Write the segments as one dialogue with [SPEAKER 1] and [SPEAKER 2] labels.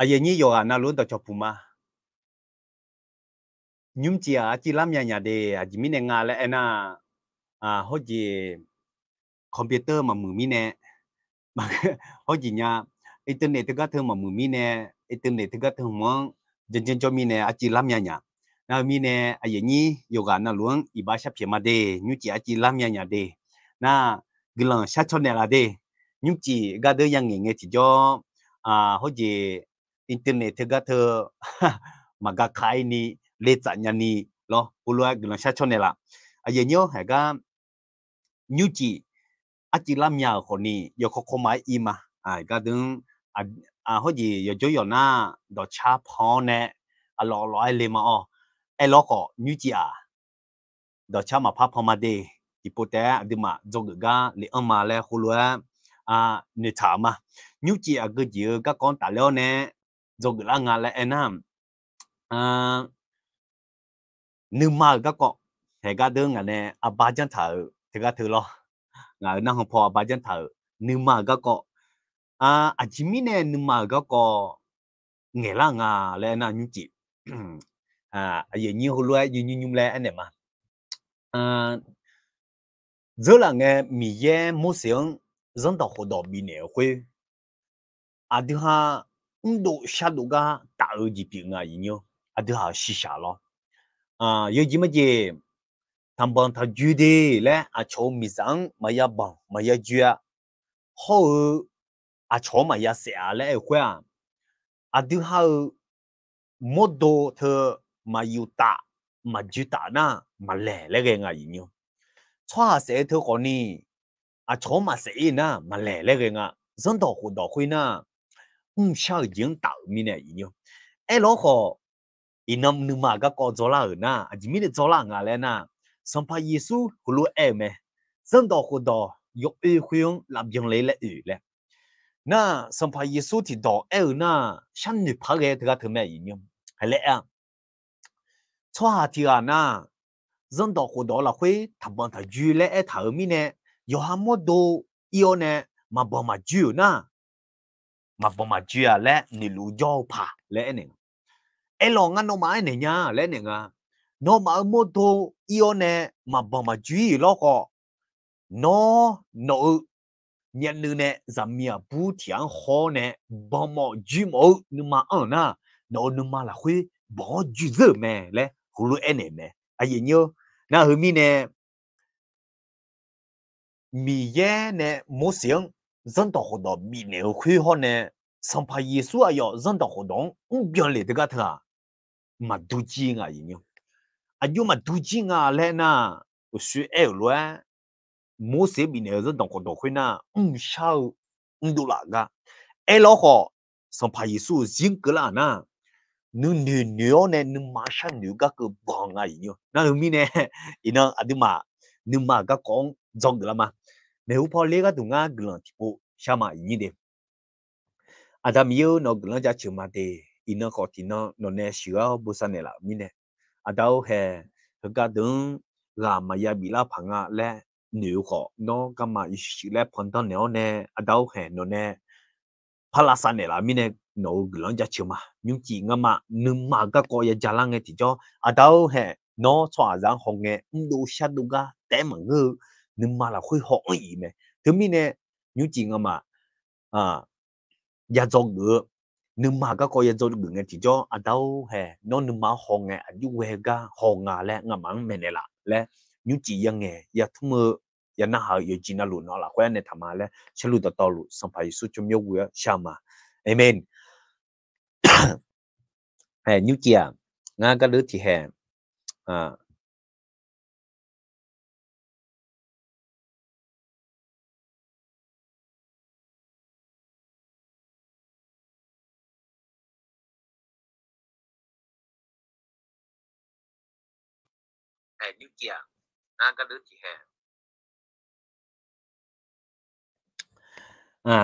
[SPEAKER 1] giờ như yoga na luôn tao chụp mà nhung chia chỉ làm nhà để chỉ mình nghe lại na hồi gì computer mà mượn mình nè mà hồi gì nha internet thì các thứ mà mượn mình nè internet thì các thứ mà dân cho mình nè chỉ làm nhà na mình nè giờ như yoga na luôn iba sắp mà để nhung chỉ làm nhà để na cái lần sát cho nè là để nhung chỉ cái đứa yang nghe thì cho hồi gì internet thì các thứ mà cái khai ni lệ chặt nhà ni lo pulua cái lần sát cho nè là giờ nhớ hay cái nhung chỉ chỉ làm nhà của ni giờ có máy im mà cái đứa hồi gì giờ cho giờ na đó chap ho nè lo lo ai lên mà ai lo có nhung chỉ đó chap mà phá mà đi ipote đi mà dùng cái li mà le khulua nè thả mà nhung chỉ cái gì các con ta leo nè dùng cái ngà le em nhưng mà các con thì cái đứa ngà nè ba chân thở thì cái thứ lo ngà năng học phò ba chân thở nhưng mà các con chỉ mình nè nhưng mà các con nghe là ngà le na nhung chỉ giờ như khulua như nhung le anh em mà giờ là nghe mi ye mo xiang dân tộc hồ đồ bị nẹo khuê thứ hai độ sát độ ga tạo gì bị ngài nhiều thứ hai xí xả lo giờ gì mà gì thằng bọn thằng chú đi lẽ chỗ mi sang mà ya bằng mà ya chú hậu chỗ mà ya sẽ lẽ khuê thứ hai một độ thơ mà yêu ta mà chú ta na mà lẽ lẽ cái ngài nhiều cho sẽ thơ con ni chỗ mà sẽ na mà lẽ lẽ cái ngài dân tộc hồ đồ khuê na sao diễn tạo mi này nhiều ai lo khó inam numa các con cho là na chỉ mi để cho là ngà lên na xong phải Giêsu hulu em dân tộc hồ đồ dục ý khuyên làm dân lấy lệ lệ na xong phải Giêsu thì đồ em na sanh nhật phá cái thứ thứ mấy nhiều hay lẽ cho hà thì na dân tộc hồ đồ là khuê thằng bọn thằng dư lệ thằng mi nè yo ham một đồ yêu nè mà bọn mà dư na mà bọn mà dư lệ ni lu do phá lệ nè ai lo ngăn nó mãi này nha lẽ này à nó mà mô tô yêu nè mà bọn mà chú ý lo có nó nhận được nè giảm mía bù thiang ho nè bọn mà chú mô nhưng mà nè nó mà là khuya bỏ chú dơ mẹ lẽ hulu em mẹ gì nhớ na hư mi nè mi ye nè mô xiang dân tộc hồ đó mi nè khuya ho nè xong phải Giêsu ayo dân tộc hồ đó biến lệ cái thứ mà du chi ngà gì nhỉ? Mà du chi ngà lẽ na, suy eo loa, mua xe bị nè dân đồng hồ đồ khuyên na, sao, đủ là ga, lo họ, xong phải Giêsu riêng cái là na, nữ nè, nữ mà sang nữ các cái bằng ngà gì nhỉ? Na nữ mi nè, ina, mà, nữ mà các con giống được mà, nếu phải lấy cái tụng ngà cái là tipo, sao mà gì đấy, miêu nó cái là giá trị mà đấy, ina có thì nó nè sửa bớt sang nè là mi nè. Đâu hè cái đường làm mà ya bị la phẳng lẽ nếu họ nó cái mà chỉ lẽ phẳng tao nếu nè đâu hè nó nè palasan nè là mình nè nó gần giá chiều mà nhưng chỉ ngắm mà nhưng mà cái coi ya jalan cái thì cho đâu hè nó xóa ra hồng nghe đủ sát đủ ga té mà ngư nhưng mà là khơi họ gì nè thứ mình nè nhưng chỉ ngắm mà ya dog được nhưng mà các coi dog được nghe thì cho đâu hè nó nhưng mà họ nghe như về ga họ ngà lẽ ngà mắng mẹ này lẽ nhưng chỉ yang nghe ya thum ya na ha ya chỉ na lu nó là quen này thầm mà lẽ sẽ lu tao lu xong phải suy cho nhiều người sao mà amen hè như chia ngà cái đứa thì hè như chia ngà cái đứa thì hè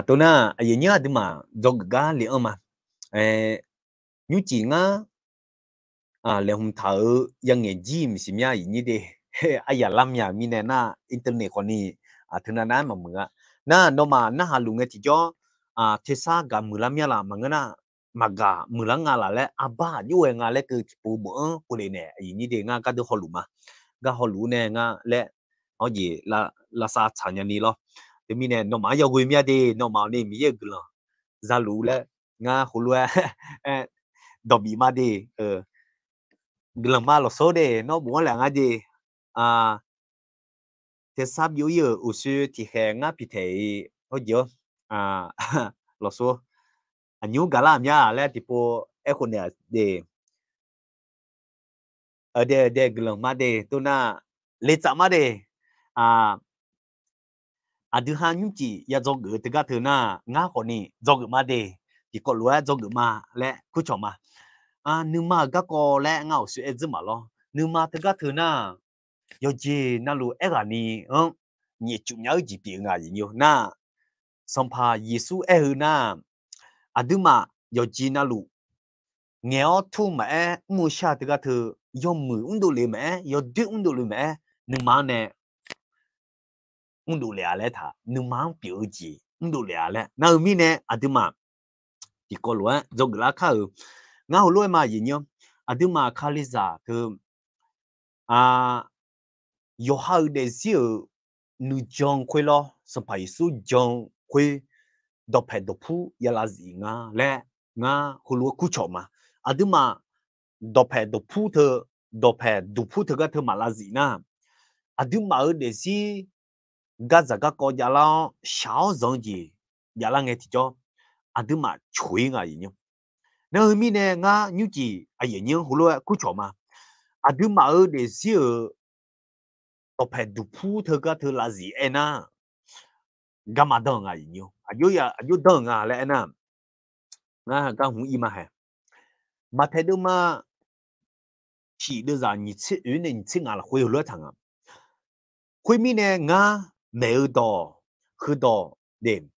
[SPEAKER 1] tôi na ai nhớ đi mà dog ga liền mà như chỉ ngà lệ hùng thở yang nghe gym xí mía gì đi ai ya làm nhà mi nè na internet con ni thứ nào mà mưa na nó mà na hà lùng nghe thì cho thế sa gà mưa làm nhà là mà nghe na maga mulanga la le aba yue nga le ku pu bo ku le ne yi ni de nga ka de holu ma ga holu ne nga le o ji la sa cha nya ni lo de mi ne no ma yo gui mya de no ma ne mi ye gu lo za lu le nga holu do bi ma de glam ma lo so de no bo la nga de thế sắp yếu giờ ở sư thì hè ngã bị thấy thôi giờ lo số nhú cả làm nhá là tipo con này để gần mà để tôi na lấy chậm mà để thứ hai nhú chỉ ya do gửi từ cái thứ na ngã con này do gửi mà để thì có lúa do gửi mà lẽ cứ chọn mà nhưng mà các cô lẽ ngạo sự ấy mà lo nhưng mà từ cái thứ na yo gì na lu ấy ni nhị chủ nhớ gì biển nhiều na xong pa Giêsu na mà yo gì na lu nghèo thu mà mua xa từ cái thứ yo mười ung đồ lệ mà yo đưa ung đồ lệ mà nhưng mà nè ung đồ lệ lại thà nhưng mà biểu gì ung đồ lệ lại na mi nè mà thì có lúa do cái lá khao ngao lúa mà gì nhiều mà khali za thứ yo hao de ziu nu jong kwe lo so pa su jong kwe do pe do pu ya la zi nga le nga hulu ku cho ma mà do pe do pu the ga the ma la zi na mà ở de si ga za ga ko ya la xiao zong ji ya la nge ti cho mà chui nga yin yo na mi ne nga nyu ji a yin yo hulu ku cho ma mà ở de si do pe do pu the ga the la zi na gamma dong yo ayo dong le na nga ga hu ma ha mà thấy được mà chỉ đưa ra nhị chế yu này nhị chế ngà là khối lúa thằng khối mi này ngà mẹ ở đó khứ đó đêm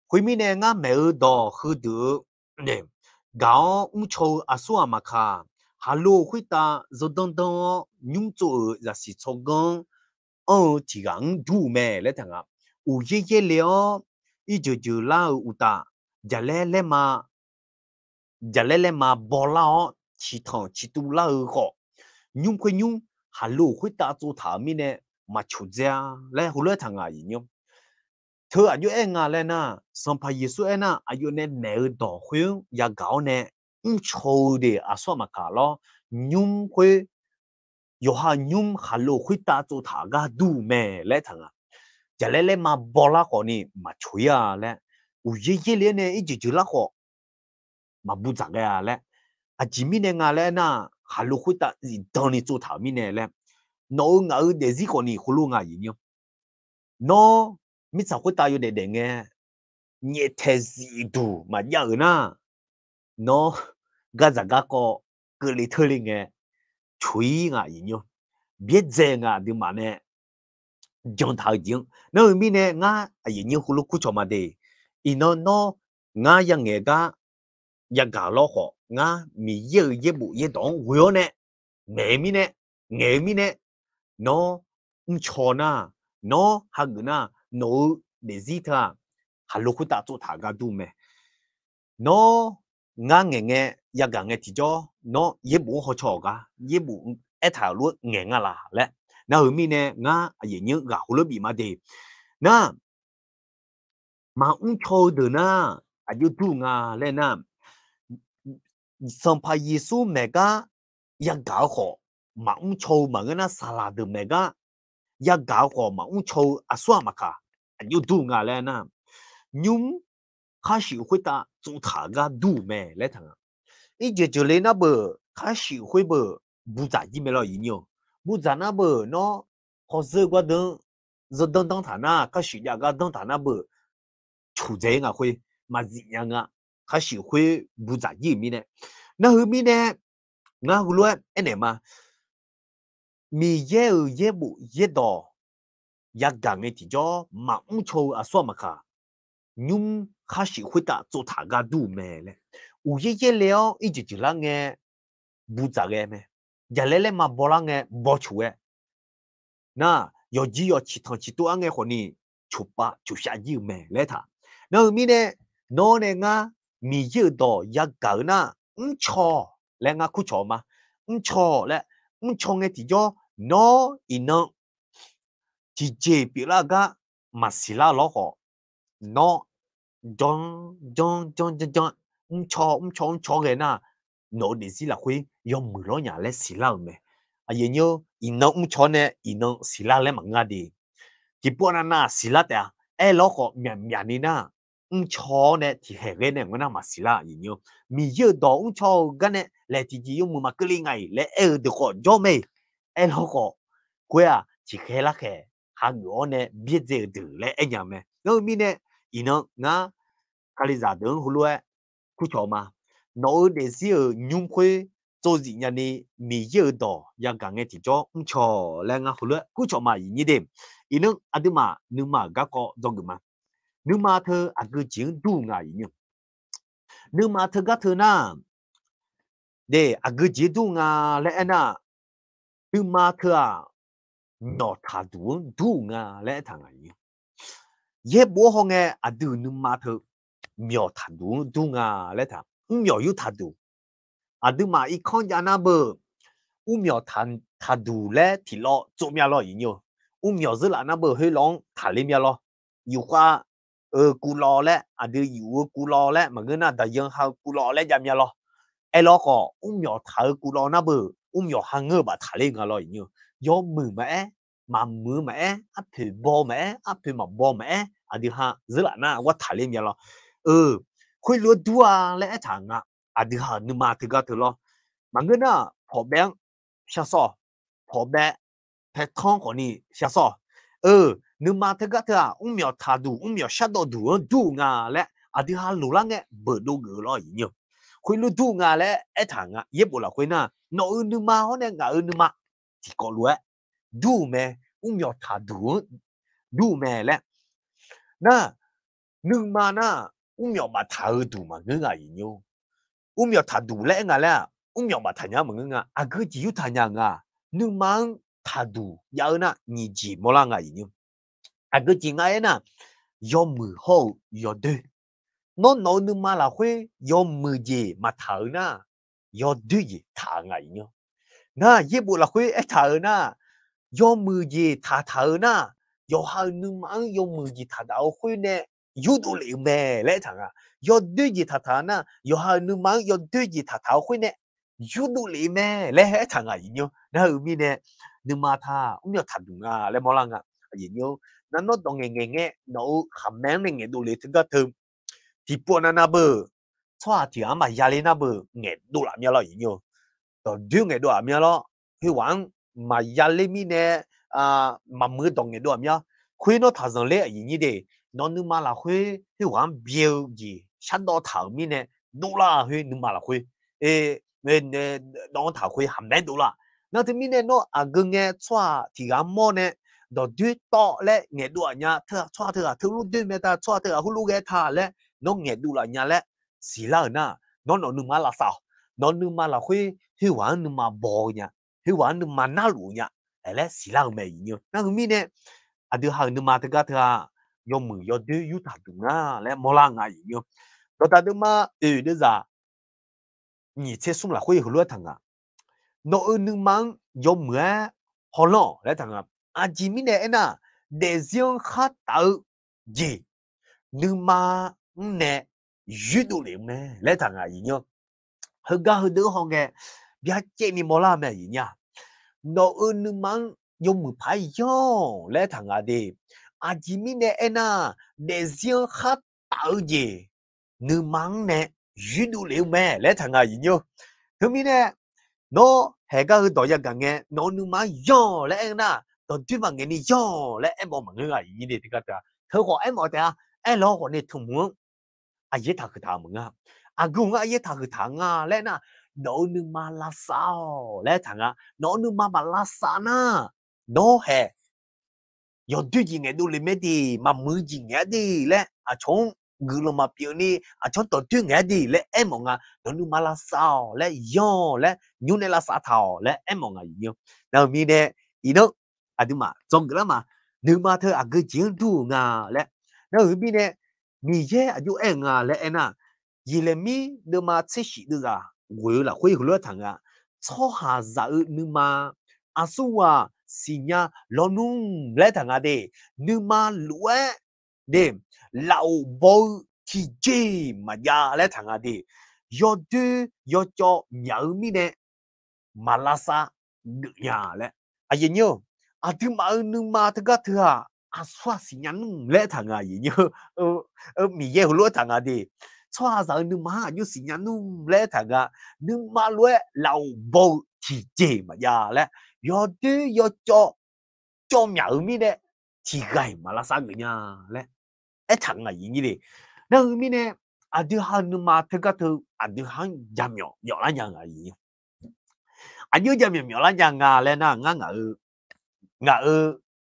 [SPEAKER 1] khối mi này ngà mẹ ở đó khứ đó đêm gạo châu xua mà kha hà lô khối ta rồi đông nhung chỗ là sĩ châu găng chỉ gắng đủ mẹ lấy thằng u ye liao ít giờ la u ta giờ lẽ mà bỏ lao chỉ thằng chỉ tu la ở họ nhung quên nhung hà lô khối ta chỗ thả mi nè mà chủ gia lẽ hồ lẽ thằng gì nhung thưa anh em lẽ na xong phải Giêsu na anh nè nè đỏ khuyên ya gạo nè châu de xóa mà cả lo nhung quên yo nhung hà lô khối ta chỗ thả ga đủ mẹ lẽ thằng giờ lẽ mà bỏ la họ nè mà chui lẽ u ye lẽ nè ít chữ la họ mà bu giặc lẽ chỉ mi nè lẽ na hà lô khối ta gì đâu nè chỗ thả mi nè lẽ nó ngỡ để gì còn nè hồ lô gì nhung nó mi sao khối ta yêu để nghe nhẹ thế gì đủ mà giờ na nó gà giặc gà có cái lý thơ linh nghe chui gì nhung biết gì đi mà nè trong thảo dương nó mi nè gì nhung hồ lô khu cho mà để nó yang nghe gà ya gà lo họ mi ye bu ye dong huyo nè nghe mi nè nó cho na nó hag na nó để gì thà hà lô khu ta chỗ thả ga đủ mẹ nó nghe ya ga nghe thì cho nó ye bu ho cho ga ye bu et thảo luôn nghe là lẽ na mi nè gì nhớ gà hồ lô bị mà để na mà cho được na yêu đủ lẽ na xong phải Giêsu mẹ ga ya gà họ mà cho mà cái na salad mẹ ga ya gà họ mà cho xóa mà cả yêu đủ lẽ na nhung khai始会打做他个đủ mẹ来听一就来那不开始会不不咋地没了影响不咋那不喏好是个等是等他那开始呀个等他那不出在会嘛怎样开始会不咋地没呢那后面呢胡乱呢嘛mi ye bu ye do ya gang ne ti jo ma cho so ma ka nhung khai始会打做他个đủ mẹ嘞，有些了一直就那个不咋个咩，日来嘛不那个不出诶，那要只要吃汤吃多安个可能出吧就下雨咩来他，那后面呢，那呢 mi dơ đỏ ya gỡ na cho lẽ ngã khu cho mà cho lẽ cho nghe thì cho nó nó chỉ chế bị là cái mà xí la lo họ nó John cho cái na nó để xí là khuy yom mưa lo nhà lẽ xí la mẹ à yên nhớ nó cho nè nó xí la lẽ mà ngã đi chỉ bọn na xí la ta lo họ miệng miệng đi na cho nè thì hệ cái này nó mà xí la yên nhớ mi giờ đó cho cái này lẽ chỉ dùng mà cái ngày lẽ được họ cho mày lo họ quê à chỉ khai là khai hàng ngõ nè biết gì được lẽ anh nhà mẹ nó mi nè nó ngã cái giả đường hồ lúa cú chó mà nó để xí ở nhung khuê做gì nhà này mi giờ đó ya cả nghe thì cho cho lẽ ngã hồ lúa cú chó mà như thế nó à đứa mà nhưng mà gác có do cái mà nhưng mà thơ à cứ chuyện đủ ngài nhung nhưng mà thơ gác thơ na để à cứ chuyện đủ ngà lẽ na nhưng mà thơ à nó thà đủ ngà lẽ thằng ấy ye bố họ nghe à đứa nhưng mà thơ miểu thà đủ ngà lẽ thằng miểu yêu thà đủ à đứa mà ít con nhà na bờ miểu thà đủ lẽ thì lo做咩lo nhiều miểu dữ là na bờ hơi long thà lên咩lo yêu qua cú lo lẽ à đứa yêu cú lo lẽ mà cái na đại dương hao cú lo lẽ làm咩lo ai lo có miểu thà cú lo na bờ miểu hàng ngơ bà thà lên ngà lo nhiều do mừ mẹ mà mừ mẹ áp thử bò mẹ áp thử mà bò mẹ à đứa ha dữ là na quá thà lên咩lo khuyên lúa đua lẽ thằng à đứa ha nhưng mà thử lo mà cái na phổ biến xa xò phổ biến phải thong của ni xa xò nhưng mà thử miểu thà miểu sát đủ ngà lẽ à đứa ha lú lăng nghe bờ đô ngờ lo nhiều khuyên lúa đủ ngà lẽ thằng yếp bộ là khuyên na nó nhưng mà họ nè ngà nhưng mà chỉ có lúa đủ mẹ miểu thà đủ mẹ lẽ na nhưng mà na miểu mà thà đủ mà ngớ ngà nhiều miểu thà đủ lẽ ngà lẽ miểu mà thà nhà mà ngớ ngà à cứ chỉ có thà nhà ngà nhưng mà thà đủ ya na nhị chỉ mà là ngà nhiều à cứ chỉ ngà na do mười hậu do đê nó nói nhưng mà là khuê do mười gì mà thà na do đê gì thà ngà nhiều na ye bộ là khuê thà na do mười gì thà na do hai nhưng mà do mười gì thà đạo khuê nè yêu đồ liệu mẹ lẽ thằng do đê gì thà na do hai nhưng mà do đê gì thà khuê nè yêu đồ liệu mẹ lẽ thằng nhiều na mi nè nhưng mà thà miểu thà đúng lẽ mà là nhiều nó đồng nghe nó hàm máng này nghe đồ liệu thứ các thứ thì bọn na bờ cho thì mà gia lên na bờ nghe đồ làm nhau là nhiều rồi đưa nghe đồ làm nhau lo khi玩mà gia lên mi nè mà mưa đồng nghe đồ làm nhau khi nó thà rằng lẽ như thế nó nhưng mà là khi玩biểu gì sát đó thảo mi nè đồ là khi nhưng mà là khi nên nó thảo khi hàm máng đồ là nó thì mi nè nó gần nghe cho thì mò nè đó đưa to lẽ nghe đồ nhá thưa lúc đưa mẹ ta thưa lúc nghe thà lẽ nó nghe đủ là nhà lẽ xí la na nó nương mà là sao nó nương mà là khi玩nương mà bò nha khi玩nương mà na lũ nha lẽ xí la mày nhiều na mi nè à đưa hàng nương mà thứ thưa yo mười yo đưa yu thật đúng lẽ mò la ngay nhiều đó ta nương mà đưa ra nhị chế sung là khuy hữu thằng nó nương mang yo mười họ lo lẽ thằng chỉ mi nè na để riêng khác tự gì nhưng mà nè dữ đồ liệu mẹ lẽ thằng gì nhá hơn ga hơn đứa họ nghe biết chơi ni mò la mẹ gì nhá nó nhưng mà dùng một phải yo lẽ thằng đi chỉ mi nè na để riêng khác tạo gì nhưng mà nè dữ đồ liệu mẹ lẽ thằng gì nhá thứ mi nè nó hệ ga hơn đội càng nghe nó nhưng mà yo lẽ na còn tuy mà nghe ni yo lẽ em bảo mà người gì đi thì cái thứ họ em bảo thế em lo họ này thùng muốn ye thà cái thằng mà gung ye thà cái thằng lẽ na nó nhưng mà là sao lẽ thằng nó nhưng mà là sao na nó hè yo tuy gì nghe đồ lên mấy đi mà mười gì nghe đi lẽ chong người lo mà biểu ni chong tổ tuy nghe đi lẽ em mong nó nhưng mà là sao lẽ yo lẽ như này là sao thảo lẽ em mong nhiều nào mi nè nó đúng mà trong cái mà nhưng mà thơ cái chuyện đủ lẽ nào mi nè mi ye ayu lẽ na 伊勒米那么这些的啊，为了会了堂啊，操下在那么阿苏啊，是呀，老农来堂啊的，那么乱的老包提接嘛呀来堂啊的，要叫苗米呢，马拉萨呀嘞，啊爷妞，啊对嘛那么这个的啊，啊说是呀农来堂啊爷妞，米也了堂啊的。cho rằng nương má như sinh nhá nương lẽ thằng à nương má lẽ lâu bầu thì chế mà ya lẽ yo tư yo cho mèo mi nè thì gầy mà là sao người nhà lẽ ấy thằng là gì đi nương mi nè à đưa hàng nương má thứ cái thứ à đưa hàng giảm nhỏ là nhà à gì à như giảm nhỏ là nhà lẽ na ngã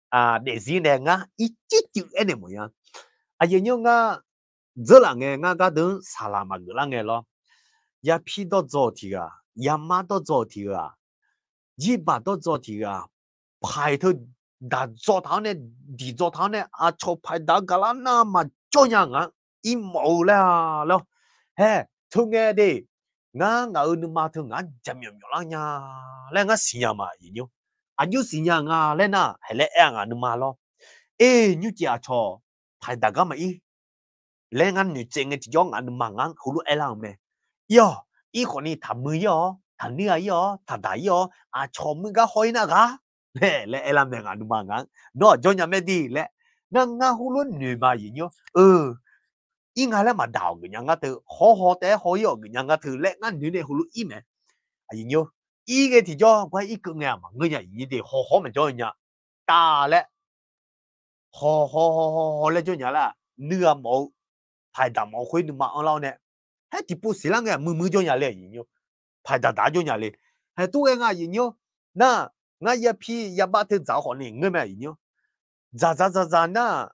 [SPEAKER 1] à để gì nè ngã ít chữ em này 뭐야 à giờ như ngã giờ là nghe ngã cái đường salama cái là nghe lo ya pi do zo ti ga ya ma do zo ti ga yi ba do zo ti ga pai to da zo ta ne di zo ta ne a cho pai da ga la na ma cho nya nga i mo la lo he thu nghe đi ngã ư ma thu ngã chăm yom yo la nya le ngã si nya ma yi nyo a nyu si nya nga le na he le a nga nu ma lo e nyu ji a cho pai da ga ma i le ngã nu cheng ti yo ngã nu ma ngã hu lu e la me yo 이 건이 담무요 담니아요 다다요 아 처음가 호이나가 레레 엘람네가 누망강 너 조냐메디 레 나가 훌론 뉴마이뇨 잉알라 마다오 그냥 같은 호호대 호요 그냥 같은 레가 뉴네 훌루 이메 아이뇨 이게 디죠 과 이끄냐 막 그냥 이디 호호면 저냐 따레 호호호호레 저냐라 느아 뭐 파이다 뭐 호이 누마 얼라네 해 디포 실랑게 무무 저냐래 이뇨 phải đã cho nhà lên hay tôi nghe gì nhớ na ngay ya pi ya ba thế giáo họ này người mẹ gì nhớ za na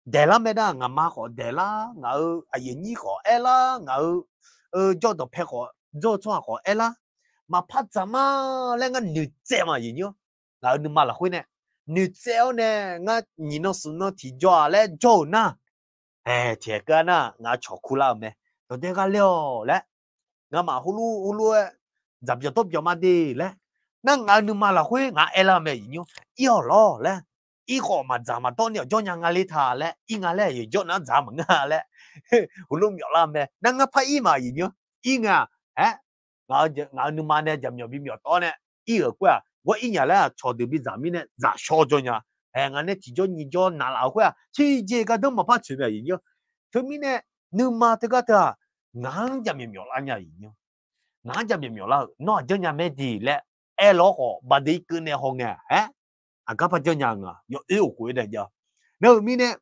[SPEAKER 1] để la mẹ da ngắm má họ để la ngờ ai nhỉ họ ela ngờ cho đồ phê họ cho họ ela mà phát ra mà lên cái nữ trẻ mà gì nhớ ngờ nữ mà là huy nè nữ trẻ nè ngã nhìn nó xuống nó thì cho lên cho na thiệt cái na ngã chọc kula mẹ tôi để cái liều lẽ ngã mà hulu dập cho tốt cho mà đi lẽ nang ngã nương mà là huế ngã ela mẹ nhú yêu lo lẽ ý họ mà giảm mà tốt nhiều cho nhà ngã lấy thà lẽ ý ngã lẽ cho nó giảm mà ngã lẽ hulu miệng làm mẹ nang ngã phải ý mà gì nhú ý ngã ngã nương mà nè giảm nhiều bị miệng to nè ý ở quê tôi ý nhà lẽ cho được bị giảm nè giảm số cho nhà ngã nè chỉ cho nhị cho nà lão quê chỉ cái đó mà phát triển gì nhú thứ mi nè nương mà thứ cái đó ngã giảm nhiều là nhà gì nhú ngã giảm nhiều là nó cho nhà mẹ gì lẽ lo họ bà đi cứ nè họ nghe à các bạn cho nhà ngà yo yêu quý đấy giờ nếu mi nè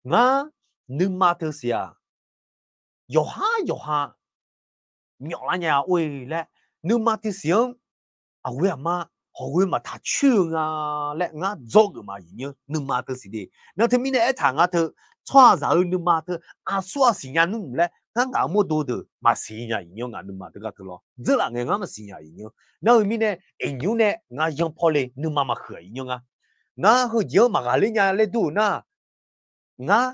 [SPEAKER 1] ngã nương mà thứ gì à yo ha nhiều là nhà ui lẽ nương mà thứ gì à ui mà họ ui mà thà chưa à lẽ ngã dốt mà gì nương mà thứ gì đi nếu thứ mi nè thằng ngã thứ cho ra nương mà thứ à xóa gì nhà nương lẽ ngã mua đồ được mà gì nhà nhiều ngã nương mà thứ cái thứ lo rất là nghe ngã mà gì nhà nhiều nếu mi nè anh nhiều nè ngã dùng phô lê nương mà khởi nhiều ngã ngã hư nhiều mà gà lên nhà lên đủ na ngã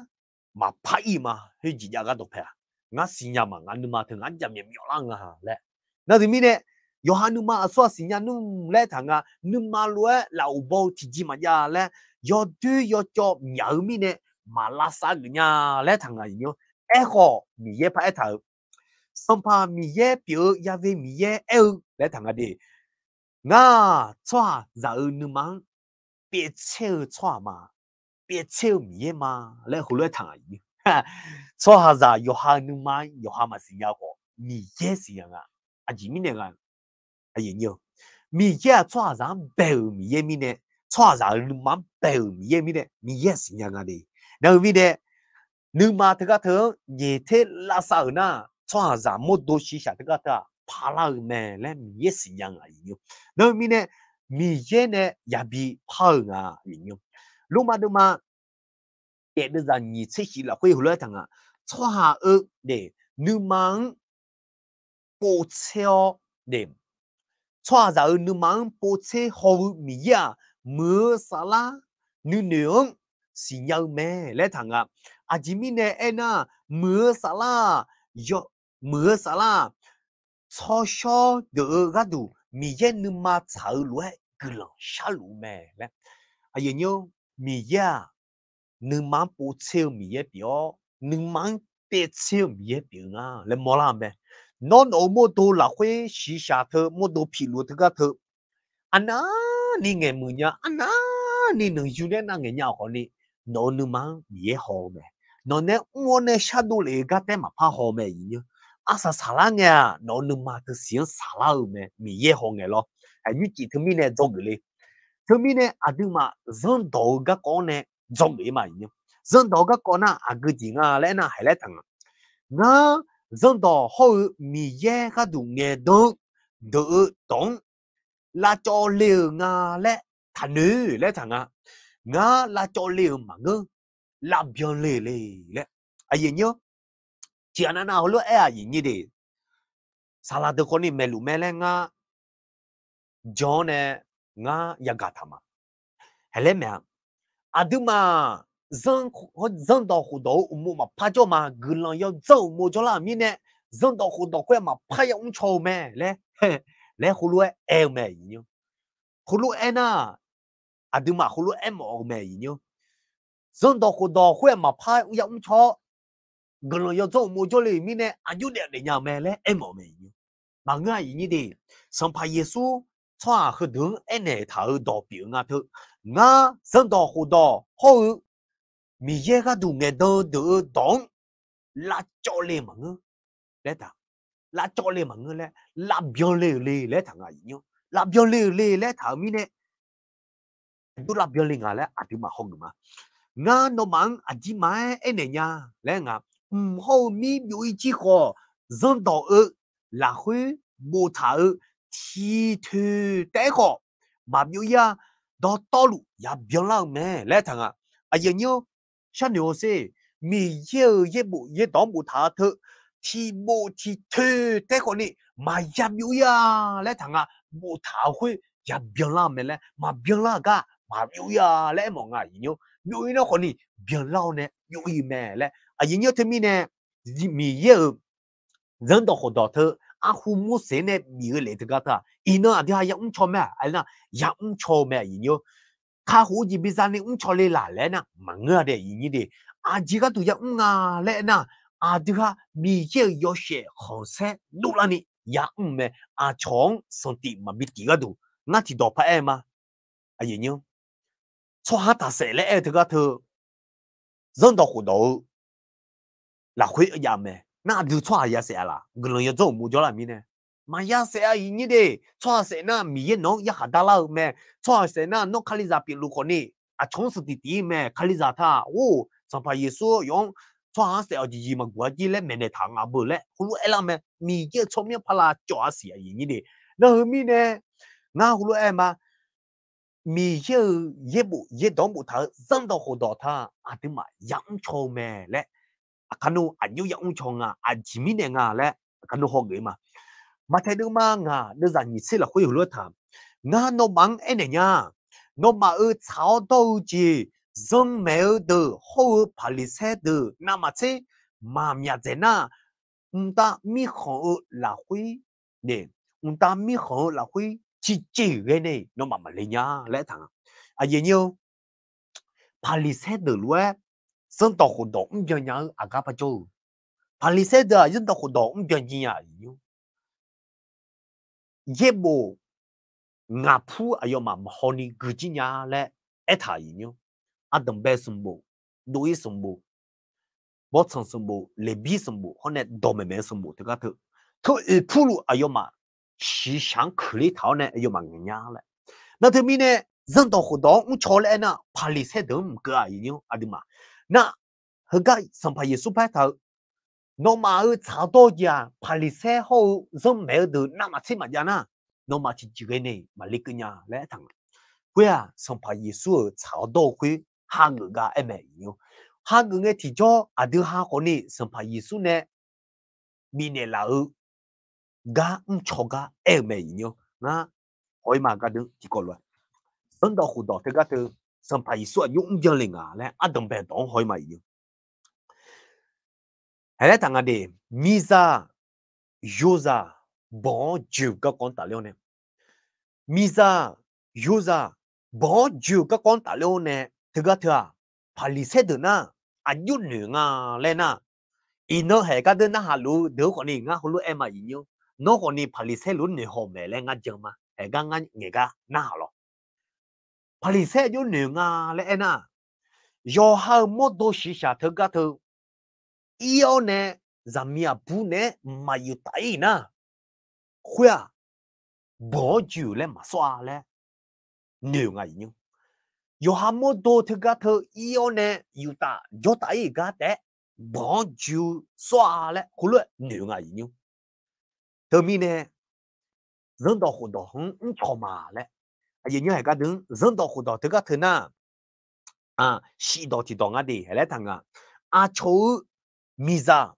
[SPEAKER 1] mà phải mà hư gì nhà cái đồ phải ngã xí nhà mà ngã nương mà thường ngã chậm nhẹ nhỏ lăng à lẽ nếu thì mi nè yo han nương mà xóa xí nhà nương lẽ thằng à nương mà lúa lão bầu thì gì mà ya lẽ yo tư yo cho nhớ mi nè mà lá sa cái nhà lẽ thằng à nhiều họ mi ye phải thở xong pa mi ye biểu ya về mi ye lẽ thằng à đi ngã xóa giờ nương mà别笑错嘛，别笑米嘛，来胡来谈啊！错下子有下你妈有下嘛是呀个，米也是呀啊，啊前面那个啊研究，米也错下子白米也米呢，错下子你妈白米也米呢，米也是呀个的，然后米呢，你妈这个头也太拉萨呢，错下子没多西下这个头，怕了没来米也是呀个研究，然后米呢。米也呢也比胖啊，人路嘛都嘛，别的人你出去了会回来谈啊，错下的你忙不车的，错下你忙不车好米呀，没啥啦，你娘是要咩来谈啊？ chỉ mi nè em na mưa xả la yo mưa xả la cho cho đỡ gắt đủ mi ye nương mà chảo lúa cứ lòng xả lúa mẹ lẽ giờ nhau mi ye nương mà bố chiêu mi ye biểu nương mà tê chiêu mi ye biểu na lẽ mua làm mẹ nó mua đồ là khuê xí xả thơ mua đồ phi lúa thơ thơ anh á ni nghe mùi nhá anh á ni nương chú đen nghe nhau họ ni nó nương mà mi ye hồ mẹ nó nè mua nè xả đồ lệ gắt tem mà phá hồ mẹ gì nhá asa salanya nó nương mà từ xiên sala mẹ mi ye hồ nghe lo như chỉ thứ mi nè dog lệ thứ mi nè mà dân đầu các con nè dog lệ mà nhá dân đầu các con na cái gì à lẽ na hay lẽ thằng nga dân đầu hậu mi ye các đủ nghe đông đỡ đông là cho liều nga lẽ thằng nữ lẽ thằng nga là cho liều mà ngơ là bion lệ lệ lẽ gì nhớ chỉ anh nào lúc gì như thế salad con đi melu mele nga John nga yagatama hele me aduma zan do hu do mu ma pa jo ma gulan yo zo mo jo la mi ne zan do hu do kwa ma pa ya un cho me le hu lu me yin hu lu na aduma hu lu mo me yin zan do hu do kwa ma pa ya un cho gulan yo zo mo jo le mi ne ayu de nya me le mo me yin mà ngay như thế, song phải Giêsu cho họ đứng anh này thảo đỏ biểu ngã thứ ngã dân đỏ hồ đỏ hậu mi ye cái đủ nghe đỡ đỡ đón là cho lên mà ngơ lẽ thằng là cho lên mà ngơ lẽ là biểu lê lẽ thằng ấy nhớ là biểu lê lẽ thằng mi nè tôi là biểu lê ngã lẽ à thì mà không được mà ngã nó mang à chỉ mà anh này nha lẽ ngã hậu mi biểu ý chí khó dân đỏ là huy mô thảo thi thư tế khó mà biểu ya đó to lụ ya biểu lao mẹ lẽ thằng giờ nhớ sao nhiều xe mi ye bộ ye đó mô thảo thư thi mô thi thư tế khó nị mà ya biểu ya lẽ thằng mô thảo huy ya biểu lao mẹ lẽ mà biểu lao ga mà biểu ya lẽ mọi người nhớ biểu nó khó nị biểu lao nè biểu mẹ lẽ giờ nhớ thêm mi nè mi ye dân đó họ đó thơ hu mu se ne mi le de ga ta ina adi ha ya cho me ai na ya cho me yi nyo ka hu ji bi za ni cho le la le na ma nga de yi ni de a ji ga tu ya nga le na a di ha mi ye yo she ho se lu la ni ya me a chong son ti ma bi ti ga du nga ti do pa e ma a yi nyo cho ha ta se le e de ga thơ dân đó họ đó là khuy ya me那就错也是啦，个人要做木叫啦咪呢？嘛也是啊，你的错是那米也弄一下大了咩？错是那弄卡里扎边路可呢？啊，从事的地咩？卡里扎他哦，上怕耶稣用错是要几嘛国际嘞，没得糖啊不嘞？葫芦哎啦咩？米也聪明怕啦，做啊是啊，你的那后面呢？那葫芦哎嘛？米也不也当不他，真到好到他啊对嘛？养错咩嘞？kanu anyu yang chonga ajimine nga le kanu hoge ma thai du ma nga de za ni se la hui lu tha nga no mang ene nya no ma chao do ji zong me de ho pali se de na ma che ma mya ze na ta mi ho la hui ne ta mi ho la hui chi chi ge ne no ma le nya le thang a ye nyo pali se de lu dân tộc hồ đồ cũng nhớ à các bạn chú, Palisade dân tộc hồ đồ cũng nhớ ye bộ ngã phu ayo mà honi gửi nhà lẽ et thải nhớ, adam bé sum bộ, đuôi sum bộ, bớt sum bộ, lê bi sum bộ, họ nè đồ mẹ sum bộ thì các thứ, thôi phu lu ayo mà chỉ sáng khởi thảo nè ayo mà nhà lẽ, nó thứ mi nè dân tộc hồ đồ cũng cho lẽ na Palisade cũng cái nhớ, adi mà na hờ cái sắm phải Yesu phải thảo nó mà炒多呀，拍你车后真没得那么起码呀那，nó mà chỉ cái này mà lấy cái nhà lấy thằng, quê à, xong phải Giêsu炒多会哈người ga em ấy nhiều, ha người nghe thì cho à đưa ha con này xong phải Giêsu nè, mi nè là ga cho ga em ấy nhiều, na, hỏi mà ga được chỉ có luôn, dẫn到湖岛thì ga từ xong phải Giêsu dùng chân linh à, lấy Adam bé đón hỏi mà nhiều. hay là thằng đi misa yoza bỏ chịu các con tài liệu này misa yoza bỏ chịu các con tài liệu này thực ra thưa phải xét được na anh nhớ nữa nga lên na ino hay cái đó na halu đứa con này nga halu em mà ino nó con này phải xét luôn nữa hôm nay lên nga chẳng mà hay cái nga nghe cái na halu phải xét nhớ nữa nga lên na do hai một đôi sĩ sa thực ra thưa yêu nè zamia bu nè mà yêu tay na khuya bỏ chịu lên mà xóa lên nhiều ngày nhưng yo hamo do thực ra thơ yêu nè yêu ta yo tay cái đấy bỏ chịu xóa lên khối lượng nhiều ngày nhưng thơ mi nè dân đó hồ đó không cho mà lên à như hay cái đứng dân đó hồ đó thực ra thơ na à sĩ đó thì đó ngay đi hay là thằng à châu mi ra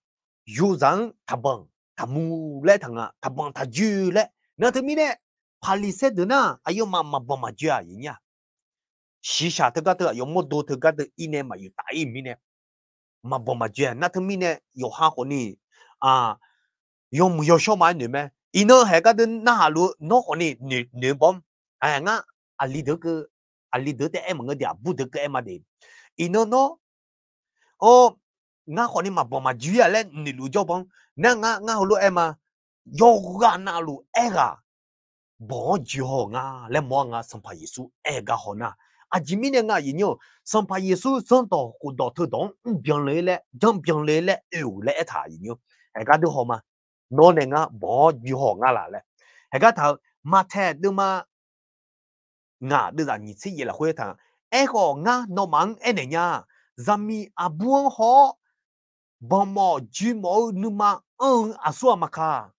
[SPEAKER 1] yêu rằng thà bằng thà mu lên thằng thà bằng thà dư lên nó thơ mi nè 팔리세 드나 아요 마마 줘야 이냐 시샤特个有么多特个的一年嘛有大一米呢嘛줘야那特米呢有哈火呢啊有小买呢咩이너 해가 든 나하루 너 호니 네 범 아가 알리더 때 em ngơ dia bu de ke em ade 이너 너 nga 호니 ma 줘야 le ni lu jo bong na nga holo em yoga na lu ega bỏ gió nga lên mong nga sắm phải Giêsu ega hona à chỉ mình nga inyo sắm phải Giêsu sắm đó cụ đó thứ đó biến lệ yêu lệ thà inyo ega được homa nó nên nga bỏ gió nga là ega thà mà thế được mà nga được là như thế là huế thà ego nga nó mang anh nha zami abuang ho bom mò chỉ mò numa asua maka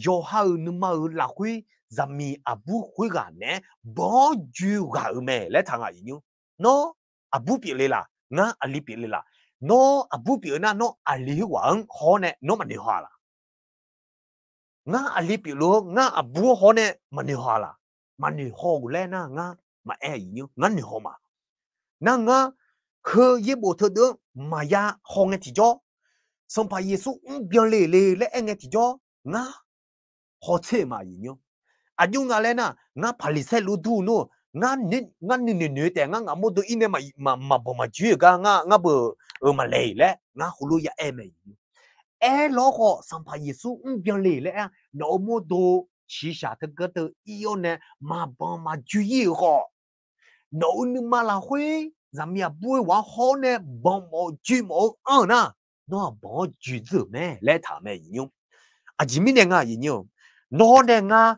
[SPEAKER 1] yo hao numa là huế zami abu huiga ne bo ju ga me le thanga yin no abu pi le la nga ali pi le la no abu pi na no ali wang ho ne no ma ni hwa la nga ali pi lo nga abu ho ne ma ni hwa la ma ni ho le na nga ma e yin nga ni ho ma na nga khơ ye bo thơ đương mà ya ho nghe thì cho xong phải Giêsu bien le nghe thì cho nga ho che ma yin 아주 알레나 나 팔리세 루두노 나니 때 nga 모두 이네 마 보마 주가 nga 뭐 말레래 nga 훌루야 에메 에 로고 삼파 예수 변레래 너 모두 시샤 그것도 이오네 마 보마 주이고 너는 말라회 잠이야 부와 호네 보모 주모 어나 너 뭐 주즈메 레타메 인용 아지미네가 인용 너네가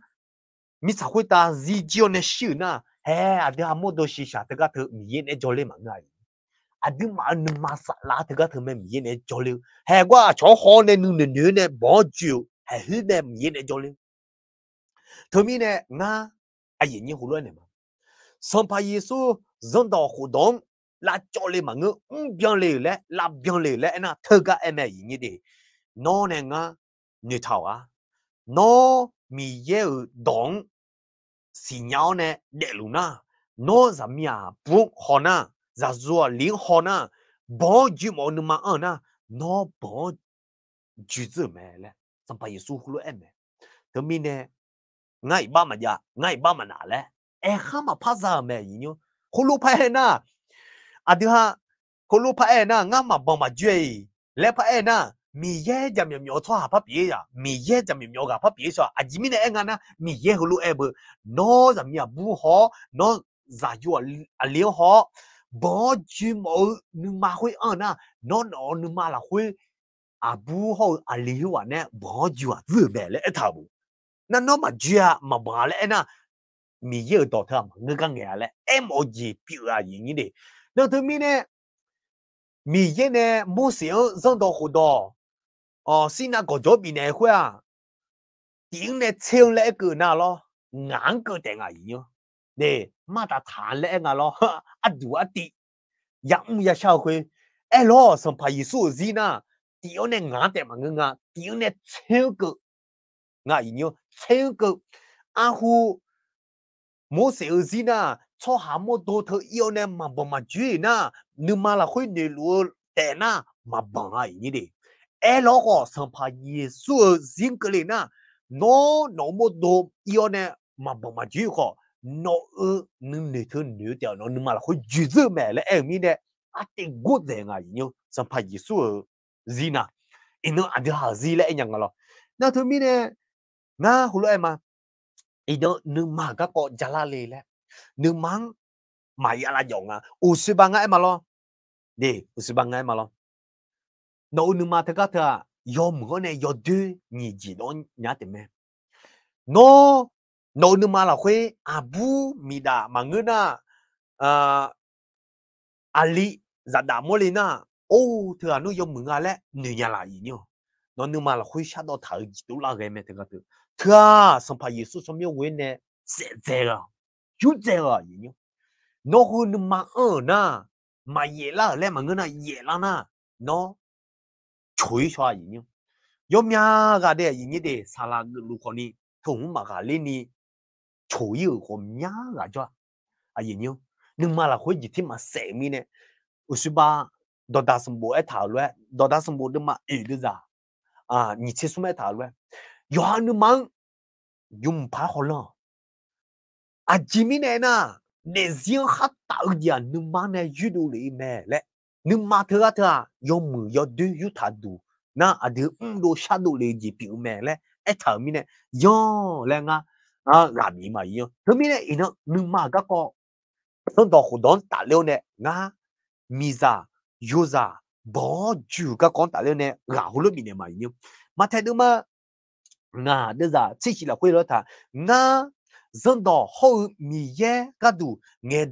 [SPEAKER 1] 미사회다 지지오네 시나 해 아들 아무도 시샤 그가 더 미엔에 졸리 망가이 아들 많은 마살라 그가 더 미엔에 졸리 해과 저 호네 눈에 뭐주 해 흐네 미엔에 졸리 더미네 나 아이니 후로네 마 선파 예수 전도 후동 라 졸리 망으 변레래 라 변레래 나 터가 에메 이니디 너네가 니타와 너 미예 동 xì nhau nè để luôn na nó giảm nhà buông họ na giả dùa liếng họ na bỏ chữ mỏ nương mà ở na nó bỏ chữ字mẹ lẽ xong phải Giêsu hulu em mẹ thế mình nè ngay ba mà nã lẽ em khá mà phát ra mẹ gì nhá hulu phải na à thứ ha hulu phải na ngay mà bỏ mà chơi lẽ phải na mi ye jam yam yo thoa pa pi ya mi ye jam yam yo ga pa pi so a jimi ne nga na mi ye hulu e bu no jam ya bu ho no za yu a le ho bo ji mo nu ma hui na no nu ma la hui a bu ho a le wa ne bo ju a zu be le ta bu na no ma ji a ma ba le na mi ye do tha ma nga ga nge le em o ji pi a yin ni de no tu mi ne mi ye ne mo se zong do hu do xin na có chỗ bị này khoa tiếng này chiêu lẽ cử nào lo ngán cử tiền à nhớ để mà ta thả lẽ ngà lo à đủ à tị yang ya sao khuê ai lo xong phải số gì na tiếng này ngán tiền mà ngà tiếng này chiêu cử ngà nhớ chiêu cử à hu mua sự gì na cho hà mua đồ thợ yêu này mà mà chuyện na nhưng mà là khuê này luôn tiền na mà bằng ai như đi lo có sắm phải Giêsu riêng cái này nó một đồ yêu này mà bọn mà chịu khó nó nên để thương nữ tiểu nó mà là khối dữ mẹ là em mi này tiếng gut đấy ngay nhau sắm phải Giêsu gì na nó ăn được hả gì lại nhằng lo na thôi mi này hulu em mà nó mà các con jala lê lẹ nó mang mày ala dòng usibang em mà lo đi usibang em mà lo nó mà thế cái thà yom cái này yod nhị gì đó nhá thế mẹ nó mà là khuê abu mida mà ngư na ali zada molina thưa nó yom mừng lẹ nữ nhà là gì nhỉ nó mà là khuê sát đó thở gì đó là cái mẹ thế cái thưa xong phải Giêsu xong yêu quên nè dễ à chú dễ à gì nhỉ nó hơn mà na mà dễ là lẹ mà ngư na dễ là na nó chối cho gì nhỉ yom nhà cái đấy gì nhỉ đấy sala lu con đi thùng mà cái lên đi chối ở con nhà cái cho gì nhỉ nhưng mà là khối gì thì mà sẽ mi nè usuba đó đã xong bộ thảo luận đó đã xong bộ đâm mà được ra nhị chế số thảo luận yo nhưng mà dùng phá hồ lo chỉ mi nè na để riêng hát tạo gì nhưng mà này yudu đủ lý mẹ lẽ nhưng mà thưa yo mù yo du yo thà du na được đồ sát đủ lý gì biểu mẹ lẽ thảo mi nè yo lẽ gà mi mà yo thưa mi nè nó nhưng mà các con dân tộc hồ đón ta liêu nè Miza, Yoza, bỏ chủ các con ta lên nè, gà hồ lô bị nè mà nhiều. Mà thay đúng mà, đưa ra, chỉ là quên đó thà, dân tộc hậu mì ye, các đủ, nghe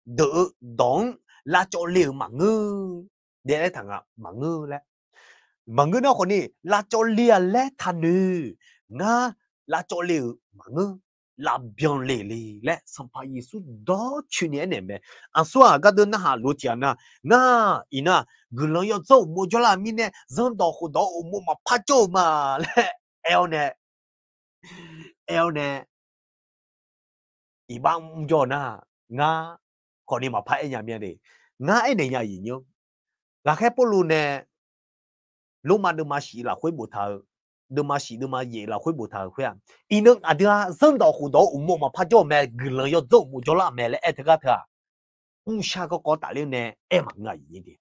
[SPEAKER 1] đỡ đón, là cho liều mà ngư. Để lấy thằng mà ngư lẽ. Mà ngư nó còn đi, là cho liều lẽ thà nữ, là cho liều mà ngư. La bien lele le sampa Yesu do chune ne me aswa ga de na ha lo tia na ina gulo yo zo mo jo la mi ne zon do ho do mo ma pha jo ma le el ne i bang jo na ko ni ma pha e nya mien de e ne nya yi nyo la khe po lu ne lu ma de ma shi la khoi bo tha de ma shi de ma ye la khoi bo tha khoi i nang a dia zon do ho do mo ma pha jo me gulo yo zo mo jo la me le e ta tha sha ko ta le ne e ma nga yi de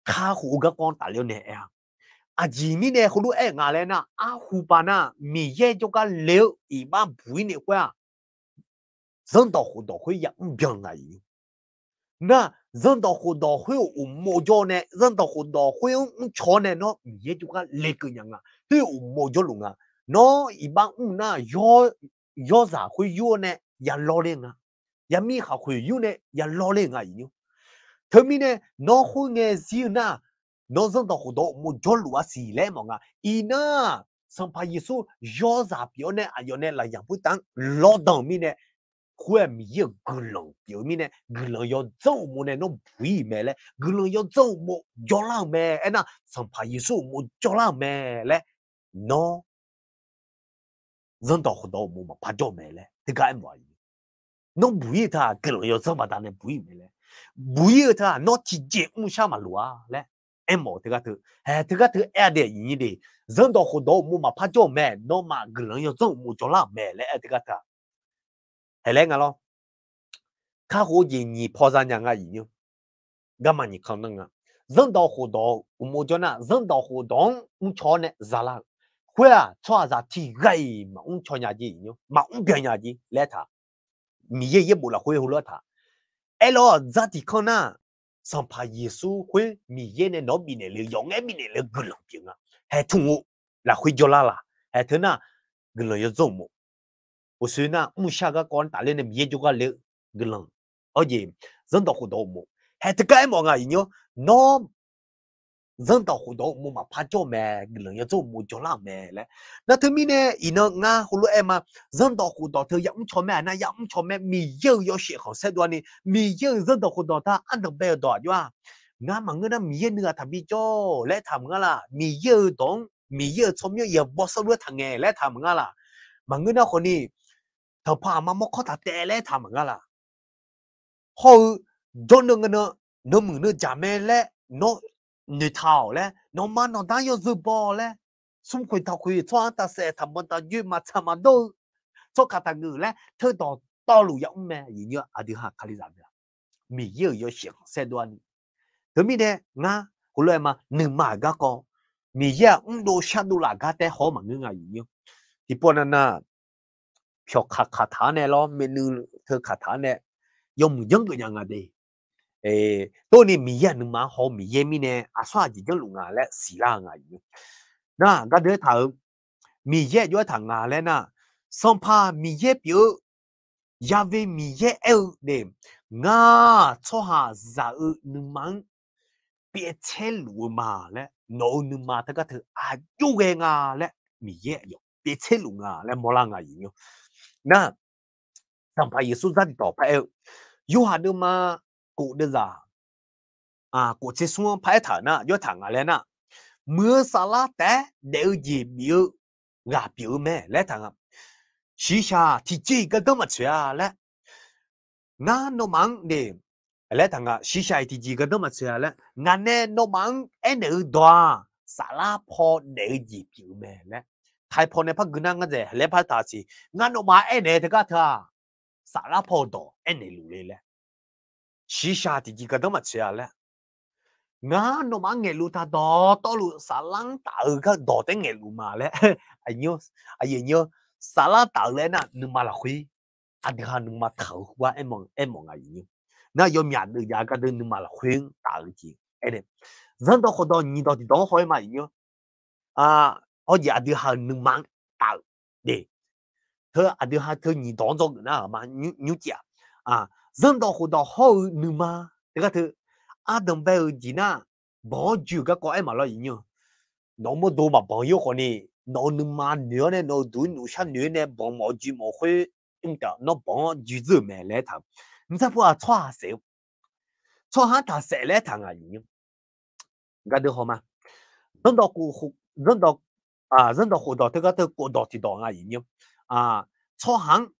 [SPEAKER 1] kha hu ga kon ta le ne e ji mi ne hu lu e nga le na hu pa na mi ye jo ga le i ba bui ne kwa zon do ho do khoi ya byang nga yi na dân tộc hồ đỏ huy mồ cho nè dân tộc hồ đỏ huy cho nè nó dễ chúng ta lấy cái nhang huy mồ cho luôn nó iban na yo giả huy yo nè ya lo lên ya mi ha huy yo nè ya lo lên gì thế mi nè nó huy nghe gì na nó dân tộc hồ đỏ mồ cho lúa xì lẽ mà ina sang phải Giêsu yo giả biểu nè yo nè là yang bui tăng lo đằng mi nè huệ mi ye gulong biểu mi nè gulong yo dâu mo nè nó bùi mẹ lẽ gulong yo dâu mo cho la mẹ na sang phải Giêsu mo cho la mẹ lẽ nó dân tộc hồ đồ mo mà phá cho mẹ lẽ thế cái em nói nó bùi ta gulong yo dâu mà ta nè bùi mẹ lẽ bùi ta nó chỉ dễ sao mà lúa lẽ em bảo thế cái thứ để ý đi dân tộc hồ đồ mo mà phá cho mẹ nó mà gulong yo dâu mo cho la mẹ lẽ thế cái hay lẽ lo khá hồ gì nhị phò ra nhà ngay nhỉ gam mà nhị khăng năng dân tộc hồ đồ mo cho na dân tộc hồ đồ cho nè ra la huệ cho ra thì gầy mà cho nhà gì nhỉ mà biển nhà gì lẽ thà mi ye bù là huệ hồ lẽ thà elo ra thì khăng na sang pa Giêsu huệ mi ye nè nó bị nè lừa dòng em bị nè lừa gửi lòng tiếng hay thùng là huệ cho la hay thế na gửi lòng yo mo我说那下个讲打lên mi ye cho cái lừa gửi lòng ở gì dân tộc hồ đồ mo hay thế cái mà ngay nhỉ nó dân tộc hồ đồ mo mà phá cho mẹ người nhà cho mo cho la mẹ lẽ na thứ mi nè ina nga hồ lô em mà dân tộc hồ đồ thứ yếm cho mẹ na yếm cho mẹ mi yêu yêu sẽ không sẽ đoan đi mi yêu dân tộc hồ đồ ta ăn được bé đỏ chứ nga mà người ta mi yêu nữa thằng bi cho lẽ thằng nga là mi yêu đón mi yêu cho mi yêu bỏ sao thằng nghe lẽ thằng nga là mà người ta còn đi thằng pa mà mất khó thằng tệ lẽ thằng nga là họ cho nó mừng nó chả mẹ lẽ nó người thảo lẽ nó mà nó đang yêu dự bỏ lẽ xung quanh thảo khuya cho ta sẽ thầm bọn ta như mà thầm mà đâu cho cả ta ngữ lẽ thơ đó to lù giống mẹ gì nhớ à đi học khai giảng được mình yêu chuyện xe đoan thế mình nè nga hồi lại mà nửa mà gác co mình đồ sang đồ là gác té khó mà ngưng à gì nhớ thì bọn anh à phiếu khá thà này lo menu thơ khá thà này dùng những cái nhà đi tôi này mình nửa mà họ mình nè à sao gì những lúc nào lẽ xí la ngài na cái đứa thằng mình vô thằng nào lẽ na xong pa mình biểu ya về mình eo để nga cho hà giả nửa mang biết chế lù mà lẽ nấu nửa mà tất cả thứ à chú cái nga lẽ mình yo biết chế lù nga lẽ mua lang ngài nhỉ na xong pa Yesu ra đi tỏ pa eo yo hà nửa mà cụ đưa ra à cụ chế xuống pa thằng na yo thằng nào lẽ na mưa sa la té đều gì biểu gà biểu mẹ lẽ thằng à xí xa thì chỉ cái đó mà chơi lẽ ngã nó mang đi lẽ thằng à xí xa thì chỉ cái đó mà chơi lẽ ngã nè nó mang em ở đó sa la po đều gì biểu mẹ lẽ thái po này phát cái năng cái gì lẽ phát ta chỉ ngã nó mang em này thì cái thà sa la po đó em này lù lẽ xí xa thì chỉ cái đó mà chơi lẽ ngã nó mang nghề lù ta đó to lù sa lăng tạo cái đó tới nghề lù mà lẽ anh nhớ sa la tạo lẽ nè nhưng mà là khuy anh ha nhưng mà thầu qua em mong anh nhớ na yo mian được ya cái nhưng mà là khuyên tạo cái gì em này dân đó họ đó nhìn đó thì đó hỏi mà nhớ à họ giờ anh ha nhưng mà tạo để thưa anh ha thưa nhìn đó rồi nè mà như chả à dân đó họ đó hỏi nhưng mà cái thứ Adam bây giờ na bỏ chú cái em mà lo nhớ nó mà đồ mà bỏ yêu này nó nhưng mà nữa này nó đuổi nó sang nữa này bỏ mà chú mà khuyên chúng ta nó bỏ chú gì mẹ lấy thằng你再不啊错下少错下他寫咧堂啊已經，嗰啲好嘛？人到好多這個都過到啲檔啊已經啊錯行